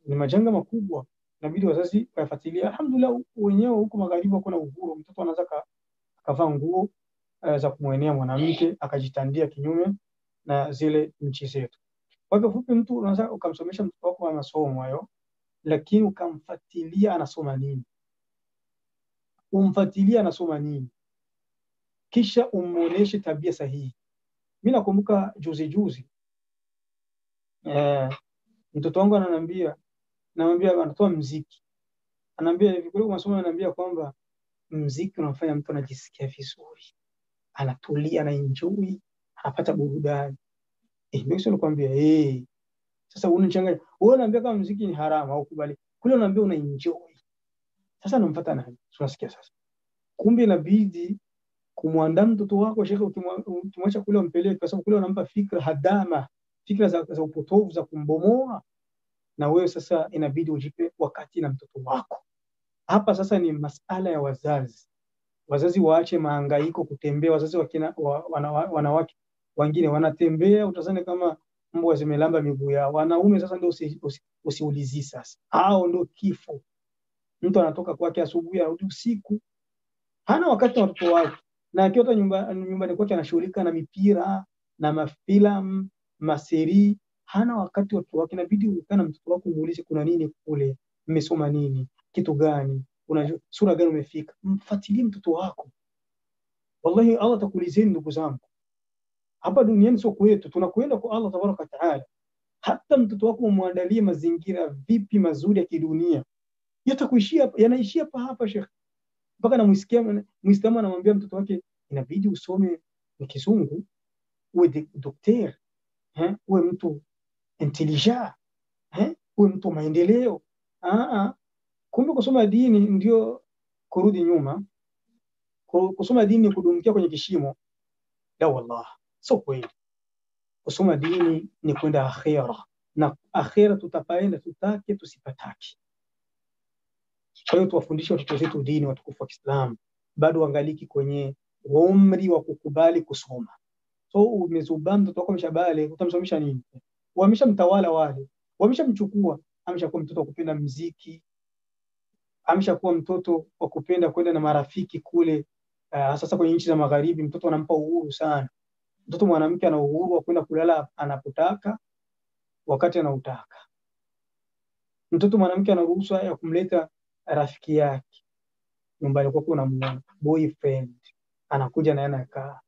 ni majanga makubwa, inabidi wazazi wayafuatilie. Alhamdulillah wenyewe huko magharibi wako na uhuru, mtoto anaweza akavaa nguo za kumwenea mwanamke akajitandia kinyume na zile nchi zetu. Kwa hivyo fupi, mtu unaweza ukamsomesha mtoto wako masomo hayo, lakini ukamfuatilia anasoma nini, kisha umuoneshe tabia sahihi. Mimi nakumbuka juzi mtoto wangu ananiambia anatoa muziki, ananiambia hivi kule masomo, ananiambia kwamba muziki unafanya mtu anajisikia vizuri, anatulia, na enjoy, anapata burudani. Mimi sio nakwambia sasa unachanganya. Wewe unaambia kama muziki ni haramu au kubali, kule unaambia una enjoy. Sasa unamfuata nani? Tunasikia sasa. Kumbe inabidi kumwandaa mtoto wako shekhe, ukimwacha kule umpeleke, kwa sababu kule unampa fikra hadama, fikra za upotovu za kumbomoa, na wewe sasa inabidi ujipe wakati na mtoto wako. Hapa sasa ni masala ya wazazi. Wazazi waache mahangaiko kutembea. Wazazi wanawake wengine wanatembea, utazane kama mbwa zimelamba miguu yao. Wanaume sasa ndio usiulizi sasa, hao ndio kifo. Mtu anatoka kwake asubuhi arudi usiku, hana wakati na watoto wake, na akiota nyumbani kwake anashughulika na mipira na mafilamu maseri, hana wakati wa watoto wake. Inabidi ukana mtoto wako muulize kuna nini kule, mmesoma nini, kitu gani, unajua sura gani umefika. Mfuatilie mtoto wako, wallahi Allah atakuulizeni. Ndugu zangu, hapa duniani sio kwetu, tunakwenda kwa Allah tabaraka taala. Hata mtoto wako umwandalie mazingira vipi mazuri ya kidunia, yanaishia hapa Sheikh. Mpaka na Muislamu anamwambia mtoto wake inabidi usome ni Kizungu, uwe daktari, uwe mtu intelligent, uwe mtu maendeleo. Kumbe kusoma dini ndio kurudi nyuma, kusoma dini ni kudumkia kwenye kishimo. La wallah, sio kweli. Kusoma dini ni kwenda akhera, na akhera tutapaenda tutake tusipataki. Kwa hiyo tuwafundishe watoto wetu dini, watukufu wa Kiislamu, bado wangaliki kwenye umri wa kukubali kusoma. So umezubaa mtoto wako mshabale, utamsomesha nini? Wameshamtawala wale, wameshamchukua, ameshakuwa mtoto wa kupenda muziki, ameshakuwa mtoto wa kupenda kwenda na marafiki kule. Sasa kwenye nchi za magharibi mtoto anampa uhuru sana. Mtoto mwanamke ana uhuru wa kwenda kulala anapotaka wakati anautaka. Mtoto mwanamke ana ruhusa ya kumleta rafiki yake nyumbani kwako, unamuona boyfriend anakuja na anakaa,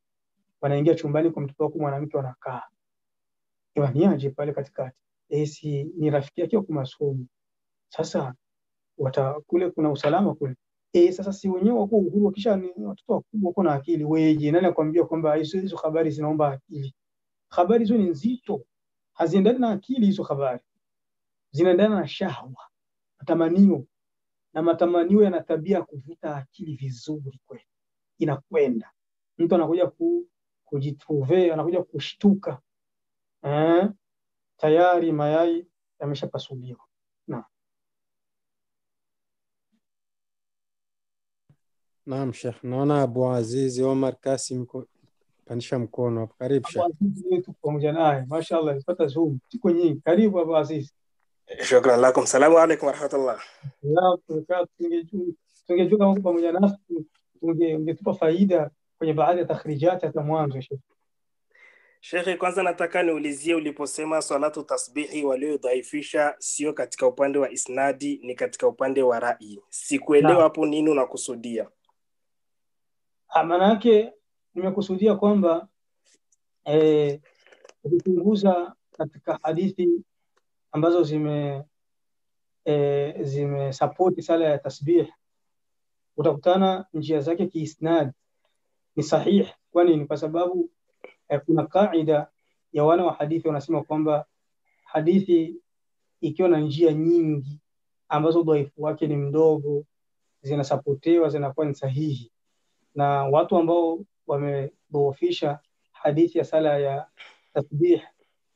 wanaingia chumbani kwa mtoto wako mwanamke, wanakaa niaje pale katikati, si ni rafiki yake kwa masomo. Sasa kule kuna usalama kule. Sasa si wenyewe wako uhuru, kisha ni watoto wakubwa wako na akili. Weje nani akwambia kwamba hizo habari zinaomba akili? Habari hizo ni nzito, haziendani na akili. Hizo habari zinaendana na shahwa, matamanio, na matamanio yana tabia kuvuta akili vizuri kweli. Inakwenda mtu anakuja kujitrouver, anakuja kushtuka, tayari mayai yameshapasuliwa. Naam Sheikh, naona Abu Aziz Omar Kasim panisha mkono hapo. Karibu Sheikh. Abu Aziz wetu pamoja naye, mashaallah, nipata zoom siku nyingi. Karibu Abu Aziz. Shukran lakum. Salamu alaykum wa rahmatullah. Tungejua kama pamoja nasi ungetupa faida kwenye baadhi ya takhrijati hata mwanzo. Sheikh, kwanza nataka niulizie, uliposema salatu tasbihi waliodhaifisha sio katika upande wa isnadi, ni katika upande wa rai, sikuelewa hapo nini unakusudia? Maana yake nimekusudia kwamba ukichunguza katika hadithi ambazo zime support sala ya tasbih, utakutana njia zake kiisnad ni sahihi. Kwa nini? Kwa sababu kuna kaida ya wana wa hadithi wanasema kwamba hadithi ikiwa na njia nyingi ambazo dhaifu wake ni mdogo, zinasapotewa, zinakuwa ni sahihi. Na watu ambao wamedhoofisha hadithi ya sala ya tasbih,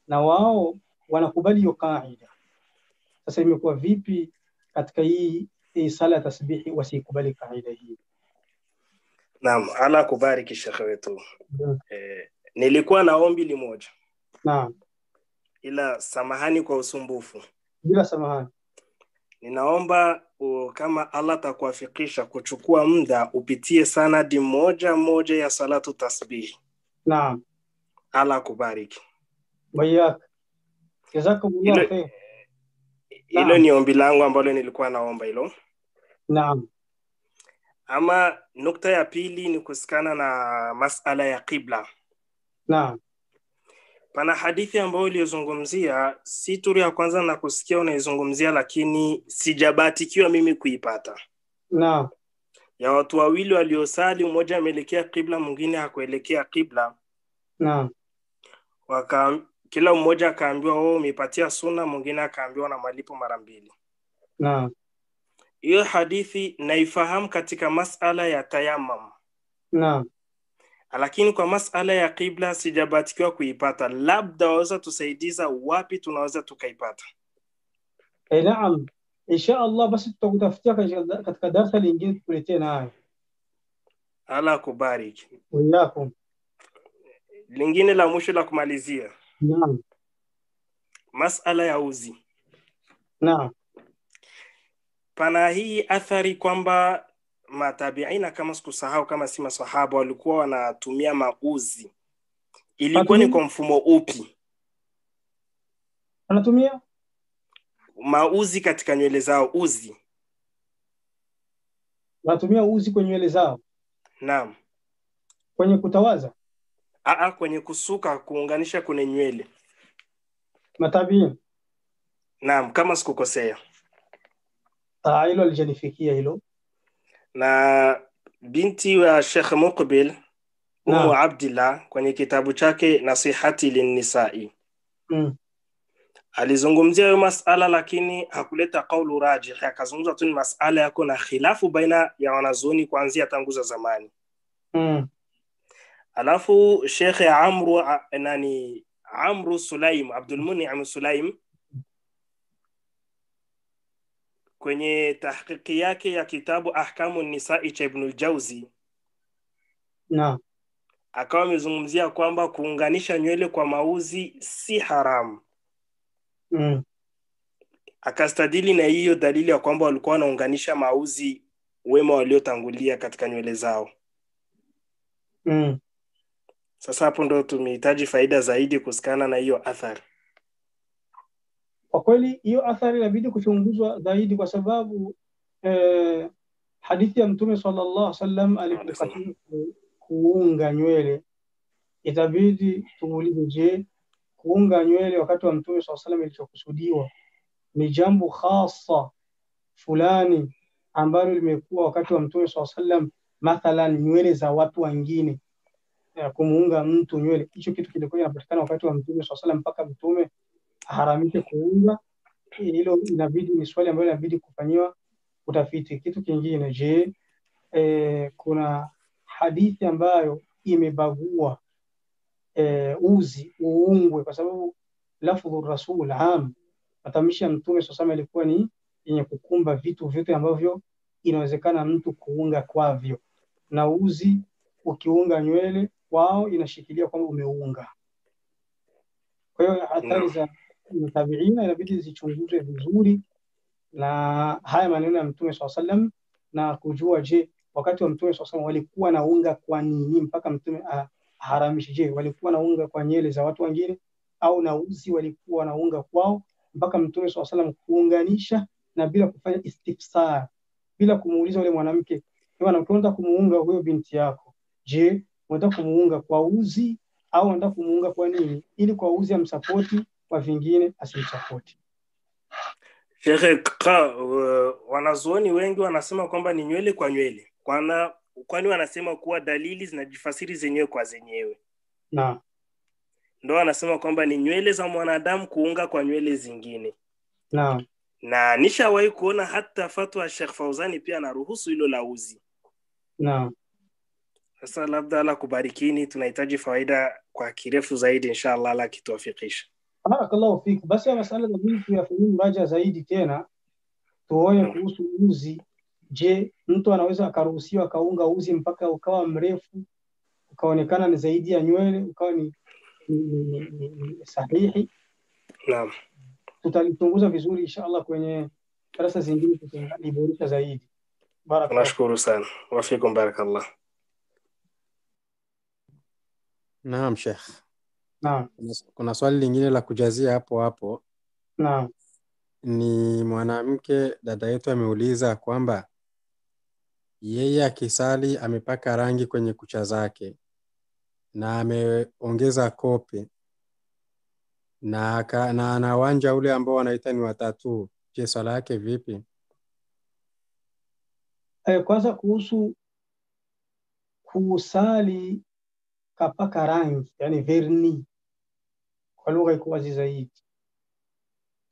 na wao wanakubali hiyo kaida. Sasa imekuwa vipi katika hii sala ya tasbihi wasikubali kaida hii? Naam, ala kubariki Sheikh wetu. Nilikuwa na ombi limoja. Naam. Ila samahani kwa usumbufu. Bila samahani. Ninaomba kama Allah atakuwafikisha kuchukua muda upitie sanadi moja ya salatu tasbih. Naam. Allah kubariki. Wayak. Jazakumullah khair. Hilo ni ombi langu ambalo nilikuwa naomba hilo. Naam. Ama nukta ya pili ni kusikana na masala ya qibla. Naam. Pana hadithi ambayo iliyozungumzia, si turi ya kwanza na kusikia unaizungumzia, lakini sijabatikiwa mimi kuipata. Naam. Ya watu wawili waliosali, mmoja ameelekea qibla, mwingine hakuelekea qibla. Naam. Kila mmoja akaambiwa wewe umepatia sunna, mwingine akaambiwa na malipo mara mbili. Naam. Hiyo hadithi naifahamu katika masala ya tayammum. Naam. lakini kwa masala ya qibla sijabatikiwa kuipata. Labda waweza tusaidiza wapi tunaweza tukaipata? Naam, insha Allah basi tutakutafutia katika darasa lingine tukuletee nayo. Allah kubariki. Wallakum. Lingine la mwisho la kumalizia. Naam. Masala ya uzi. Naam. Pana hii athari kwamba matabiina, kama sikusahau, kama si masahaba, walikuwa wanatumia mauzi. Ilikuwa ni kwa mfumo upi? Wanatumia mauzi katika nywele zao. Uzi, wanatumia uzi kwenye nywele zao. Naam. Kwenye kutawaza? Kwenye kusuka, kuunganisha kwenye nywele. Matabiin? Naam, kama sikukosea. Hilo alijanifikia hilo. Na binti wa Sheikh Muqbil, Ummu Abdillah, kwenye kitabu chake Nasihati Linnisa'i, alizungumzia hiyo masala, lakini hakuleta kaulu rajih. Akazungumza tu ni masala yako na khilafu baina ya wanazuoni kuanzia tangu za zamani. Alafu Sheikh Amru Sulaim, Abdul Mun'im Sulaim, kwenye tahqiqi yake ya kitabu Ahkamu Nisa'i cha Ibn al-Jawzi, akawa amezungumzia kwamba kuunganisha nywele kwa mauzi si haramu. Akastadili na hiyo dalili ya kwamba walikuwa wanaunganisha mauzi wema waliotangulia katika nywele zao. Sasa hapo ndo tumehitaji faida zaidi kusikana na hiyo athari. Kwa kweli hiyo athari inabidi kuchunguzwa zaidi, kwa sababu hadithi ya Mtume sallallahu alaihi wasallam alipokataza kuunga nywele, itabidi tuulize, je, kuunga nywele wakati wa Mtume sallallahu alaihi wasallam ilichokusudiwa ni jambo khasa fulani ambalo limekuwa wakati wa Mtume sallallahu alaihi wasallam, mathalan nywele za watu wengine, kumuunga mtu nywele, hicho kitu kilikuwa kinapatikana wakati wa Mtume sallallahu alaihi wasallam mpaka Mtume haramike kuunga? Hilo inabidi ni swali ambalo inabidi kufanyiwa utafiti. Kitu kingine, je, kuna hadithi ambayo imebagua uzi uungwe? Kwa sababu lafdhu rasul am, matamshi ya Mtume sasa ilikuwa ni yenye kukumba vitu vyote ambavyo inawezekana mtu kuunga kwavyo, na uzi ukiunga nywele wao inashikilia kwamba umeunga. Kwa hiyo hatari za mtabiina inabidi zichunguzwe vizuri na haya maneno ya Mtume sallallahu alaihi wasallam, na kujua, je, wakati wa Mtume sallallahu alaihi wasallam walikuwa naunga kwa nini mpaka Mtume haramishi? Je, walikuwa naunga kwa nywele za watu wengine, au na uzi walikuwa naunga kwao mpaka Mtume sallallahu alaihi wasallam kuunganisha na bila kufanya istifsar, bila kumuuliza yule mwanamke, bwana, ukianza kumuunga huyo binti yako, je, unataka kumuunga kwa uzi au unataka kumuunga kwa nini? Ili kwa uzi amsapoti, kwa vingine asimsapoti. Sheikh, wanazuoni wengi wanasema kwamba ni nywele kwa nywele. Kwani wanasema kuwa dalili zinajifasiri zenyewe kwa zenyewe. Ndio wanasema kwamba ni nywele za mwanadamu kuunga kwa nywele zingine. Na nishawahi kuona hata fatwa Sheikh Fauzani pia anaruhusu hilo la uzi. Sasa labda Allah kubarikini, tunahitaji faida kwa kirefu zaidi inshallah, Allah kituwafikisha. Barakallahu fik. Basi ya masala nabidi tuyafanyie mraja zaidi tena, tuone kuhusu uzi. Je, mtu anaweza akaruhusiwa akaunga uzi mpaka ukawa mrefu, ukaonekana ni zaidi ya nywele, ukawa ni sahihi? Naam. Tutalichunguza vizuri inshallah kwenye darasa zingine, tutaliboresha zaidi. Barakallahu. Nashukuru sana. Wafikum barakallah. Naam Sheikh. Naam. Kuna swali lingine la kujazia hapo. Naam. Ni mwanamke dada yetu ameuliza kwamba yeye akisali amepaka rangi kwenye kucha zake na ameongeza kope na anawanja ule ambao wanaita ni watatu. Je, swala yake vipi? Kwanza kuhusu kusali kapaka rangi, yani verni kwa lugha iko wazi zaidi,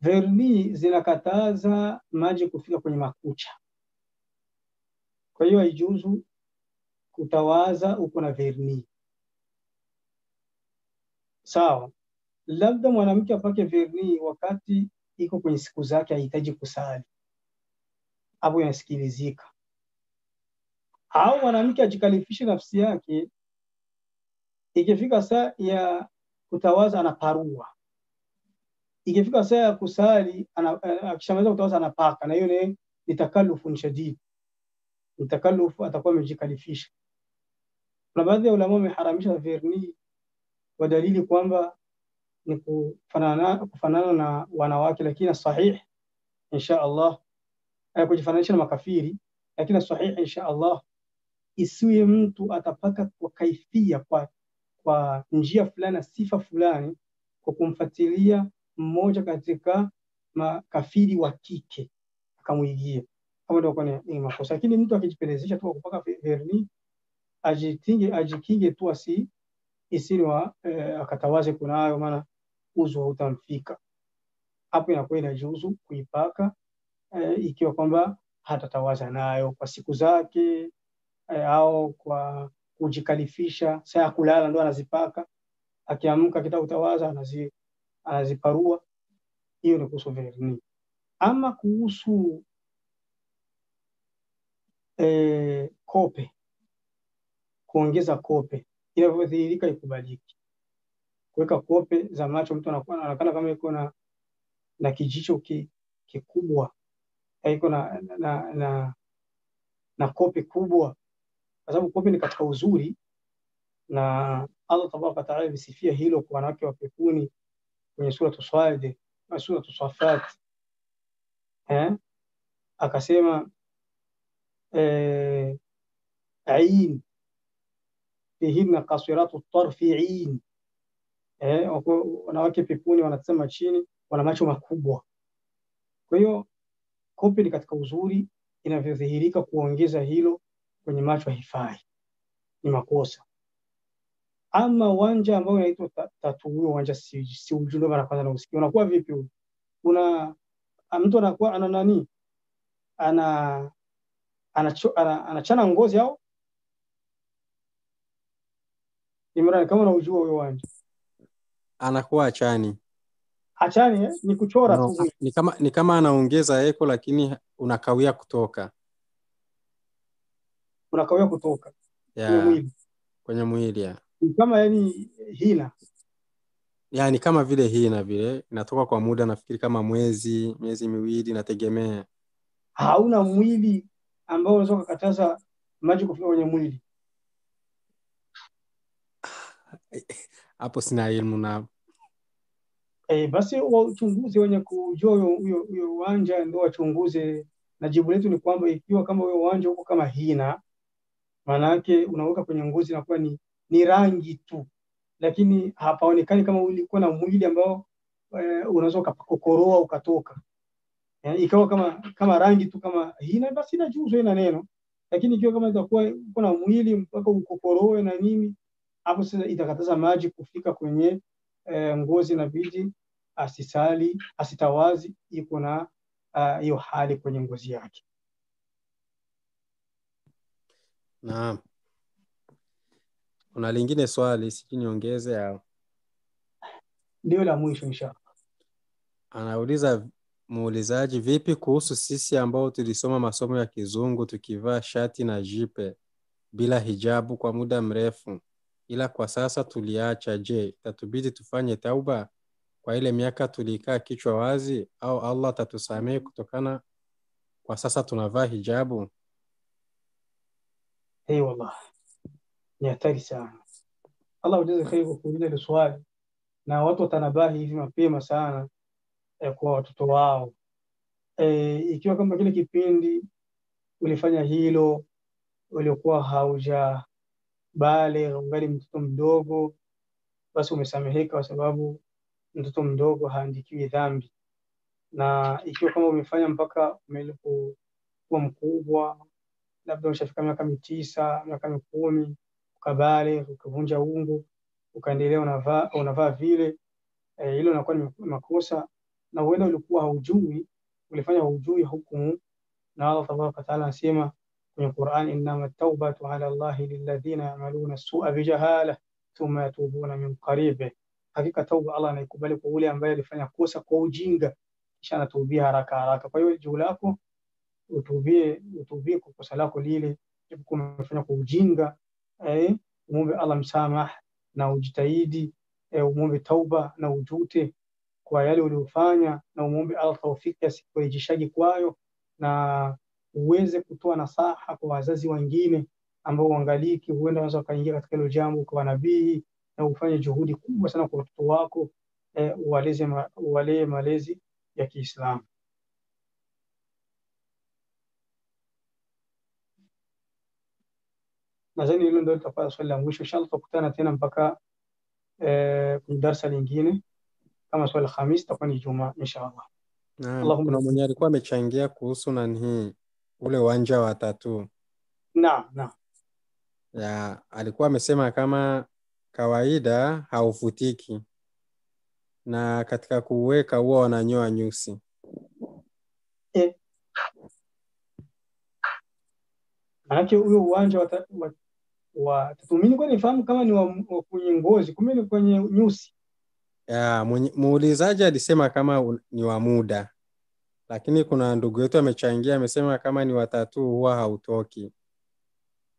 verni zinakataza maji kufika kwenye makucha. Kwa hiyo haijuzu kutawaza uko na verni. Sawa, labda mwanamke apake verni wakati iko kwenye siku zake, hahitaji kusali, hapo inasikilizika. Au mwanamke ajikalifishe nafsi yake, ikifika saa ya kutawaza anaparua, ikifika saa ya kusali akishamaliza kutawaza anapaka, na hiyo ni takalufu shadidi, ni takalufu, atakuwa amejikalifisha. Kuna baadhi ya ulama wameharamisha verni kwa dalili kwamba ni kufanana na wanawake, lakini sahih insha Allah kujifananisha na makafiri, lakini sahih insha Allah isiwe mtu atapaka kwa kaifia, kwa njia fulani, sifa fulani, kwa kumfuatilia mmoja katika makafiri wa kike akamuigia, kama ndio ni makosa. Lakini mtu akijipelezesha tu kupaka verni, ajikinge tu isiwe akatawaze kunayo, maana uzu hautamfika. Hapo inakuwa inajuzu kuipaka ikiwa kwamba hatatawaza nayo kwa siku zake, au kwa kujikalifisha. Saa ya kulala ndo anazipaka, akiamka kitaka kutawaza anaziparua. Hiyo ni kuhusu verni. Ama kuhusu kope, kuongeza kope, inavyodhihirika ikubaliki. Kuweka kope za macho, mtu anaonekana kama iko na kijicho kikubwa, iko na kope kubwa, kwa sababu kope ni katika uzuri, na Allah tabaraka wa taala alisifia hilo kwa wanawake wa peponi kwenye sura Swad na sura Safat. Akasema ain fihinna qasiratu tarfi ain, wanawake peponi wanasema chini wana macho makubwa. Kwa hiyo kope ni katika uzuri, inavyodhihirika kuongeza hilo kwenye macho haifai, ni makosa. Ama wanja ambao unaitwa tatu, huyo wanja si ujumbe mara kwanza na usikia. Unakuwa vipi huyo? Mtu anakuwa ana nani, anachana ngozi au Imran, kama unajua huyo wanja anakuwa achani ni kuchora no, tu, ni kama anaongeza eko, lakini unakawia kutoka kwenye mwili ya. Ni kama hina, yani kama vile hina vile inatoka kwa muda, nafikiri kama miezi miwili, nategemea. Hauna mwili ambao unaweza kukataza maji kufika kwenye mwili hapo sina elimu na basi wachunguzi wenye kujua huyo uwanja ndio wachunguze, na jibu letu ni kwamba ikiwa kama huyo uwanja huko kama hina, maana yake unaweka kwenye ngozi na kuwa ni rangi tu, lakini hapaonekani kama ulikuwa na mwili ambao unaweza ukakokoroa ukatoka. Ikawa kama rangi tu kama hina, basi inajuzu, ina neno. Lakini ikiwa kama itakuwa uko na mwili mpaka ukokoroe na nini, hapo sasa itakataza maji kufika kwenye ngozi, na bidi asitawazi iko na hiyo hali kwenye ngozi yake. Naam. Kuna lingine swali siji niongeze au? Ndio la mwisho inshallah. Anauliza muulizaji, vipi kuhusu sisi ambao tulisoma masomo ya kizungu tukivaa shati na jipe bila hijabu kwa muda mrefu, ila kwa sasa tuliacha? Je, itatubidi tufanye tauba kwa ile miaka tulikaa kichwa wazi, au Allah atatusamehe kutokana kwa sasa tunavaa hijabu? Wallah, ni hatari sana. Allah ujaze kheri kwa kuuliza hilo swali, na watu watanabahi hivi mapema sana kwa watoto wao. Ikiwa kama kile kipindi ulifanya hilo uliokuwa hauja bale ungali mtoto mdogo, basi umesameheka, kwa sababu mtoto mdogo haandikiwi dhambi. Na ikiwa kama umefanya mpaka umekuwa mkubwa, labda umeshafika miaka 9, miaka 10, ukabale, ukavunja ungo, ukaendelea unavaa vile, hilo linakuwa ni makosa, na huenda ulikuwa haujui, ulifanya hujui hukumu. Na Allah tabaraka wa taala anasema kwenye Qur'an, innama at-taubatu ala Allahi lilladhina ya'maluna as-su'a bijahala thumma yatubuna min qarib. hakika tauba Allah anaikubali kwa ule ambaye alifanya kosa kwa ujinga kisha anatubia haraka haraka. Kwa hiyo juu lako utubie kwa kosa lako lile ulikuwa umefanya kwa ujinga, umuombe Allah msamaha na ujitahidi, umuombe tauba na ujute kwa yale uliofanya, na umuombe Allah taufiki asikurejeshaje kwayo, na uweze kutoa nasaha kwa wazazi wengine ambao wangaliki huenda wanaweza kaingia katika hilo jambo kwa nabii, na ufanye juhudi kubwa sana kwa watoto wako, uwalee malezi ya Kiislamu. Nadhani hilo ndio litakuwa swali la mwisho. Inshallah tutakutana tena mpaka kwenye darasa lingine, kama swali la Khamis itakuwa ni Ijumaa inshallah. Naam, kuna mwenye alikuwa amechangia kuhusu nani ule uwanja wa tattoo. Naam. Ya, alikuwa amesema kama kawaida haufutiki na katika kuweka huwa wananyoa nyusi. Maanake huyo uwanja wa tattoo mimi kwa nifahamu kama ni wa kwenye ngozi, kumbe ni kwenye nyusi. Ya, muulizaji alisema kama ni wa muda, lakini kuna ndugu yetu amechangia amesema kama ni wa tattoo huwa hautoki.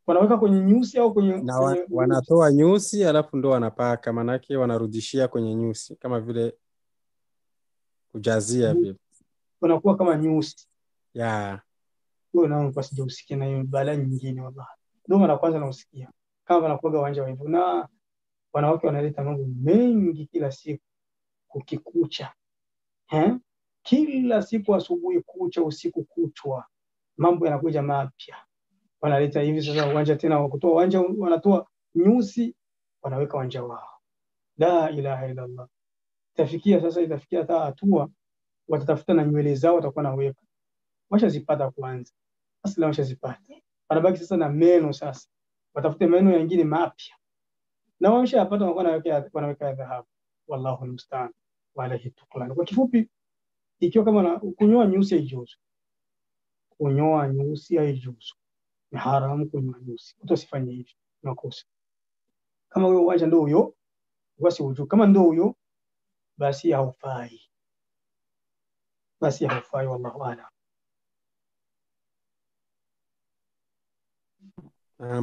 Wanaweka kwenye nyusi au kwenye wanatoa nyusi alafu ndo wanapaka, manake wanarudishia kwenye nyusi kama vile kujazia vile. Wanakuwa kama nyusi. Ya. Huyo nao kwa sijausikia na hiyo balaa nyingine wallahi. Ndio mara kwanza nausikia. Kama wanakuwa uwanja wa hivyo, na wanawake wanaleta mambo mengi kila siku kukikucha. Kila siku asubuhi kucha, usiku kuchwa. Mambo yanakuja mapya. Wanaleta hivi sasa uwanja tena wa kutoa uwanja, wanatoa nyusi wanaweka uwanja wao. La ilaha illa Allah. Itafikia hata hatua watatafuta na nywele zao watakuwa naweka. Washazipata kwanza. Asla washazipata. Wanabaki sasa na meno sasa. Watafute meno mengine mapya. Na washapata wanaweka dhahabu. Wallahu almusta'an. Wa alayhi tuklan. Kwa kifupi, ikiwa kama kunyoa nyusi haijuzu. Kunyoa nyusi haijuzu. Ni haramu kunyoa nyusi. Utasifanye hivi. Makosa. Kama wewe uwanja ndio huyo, basi ujue kama ndio huyo, basi haufai. Wallahu a'lam.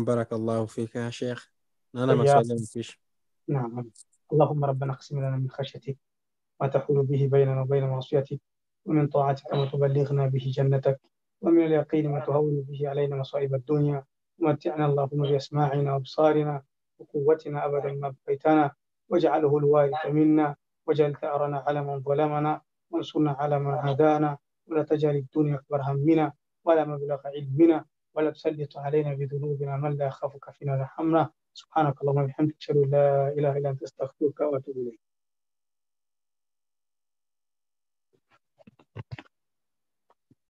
Barakallahu fika ya Sheikh. Naona maswali yamepisha. Naam. Allahumma rabbana qsim lana min khashyatik ma tahulu bihi bainana wa bain ma'siyatik, wa min ta'atika ma tuballighna bihi jannatak, wa min al-yaqin ma tuhawwinu bihi alayna masa'ib ad-dunya, ومتعنا اللهم بأسماعنا وأبصارنا وقوتنا أبدا ما بقيتنا، واجعله الوارث منا، واجعل ثأرنا على من ظلمنا، وانصرنا على من عادانا، ولا تجعل الدنيا أكبر همنا ولا مبلغ علمنا، ولا تسلط علينا بذنوبنا من لا يخافك فينا ولا يرحمنا. سبحانك اللهم وبحمدك أشهد أن لا إله إلا أنت أستغفرك وأتوب إليك.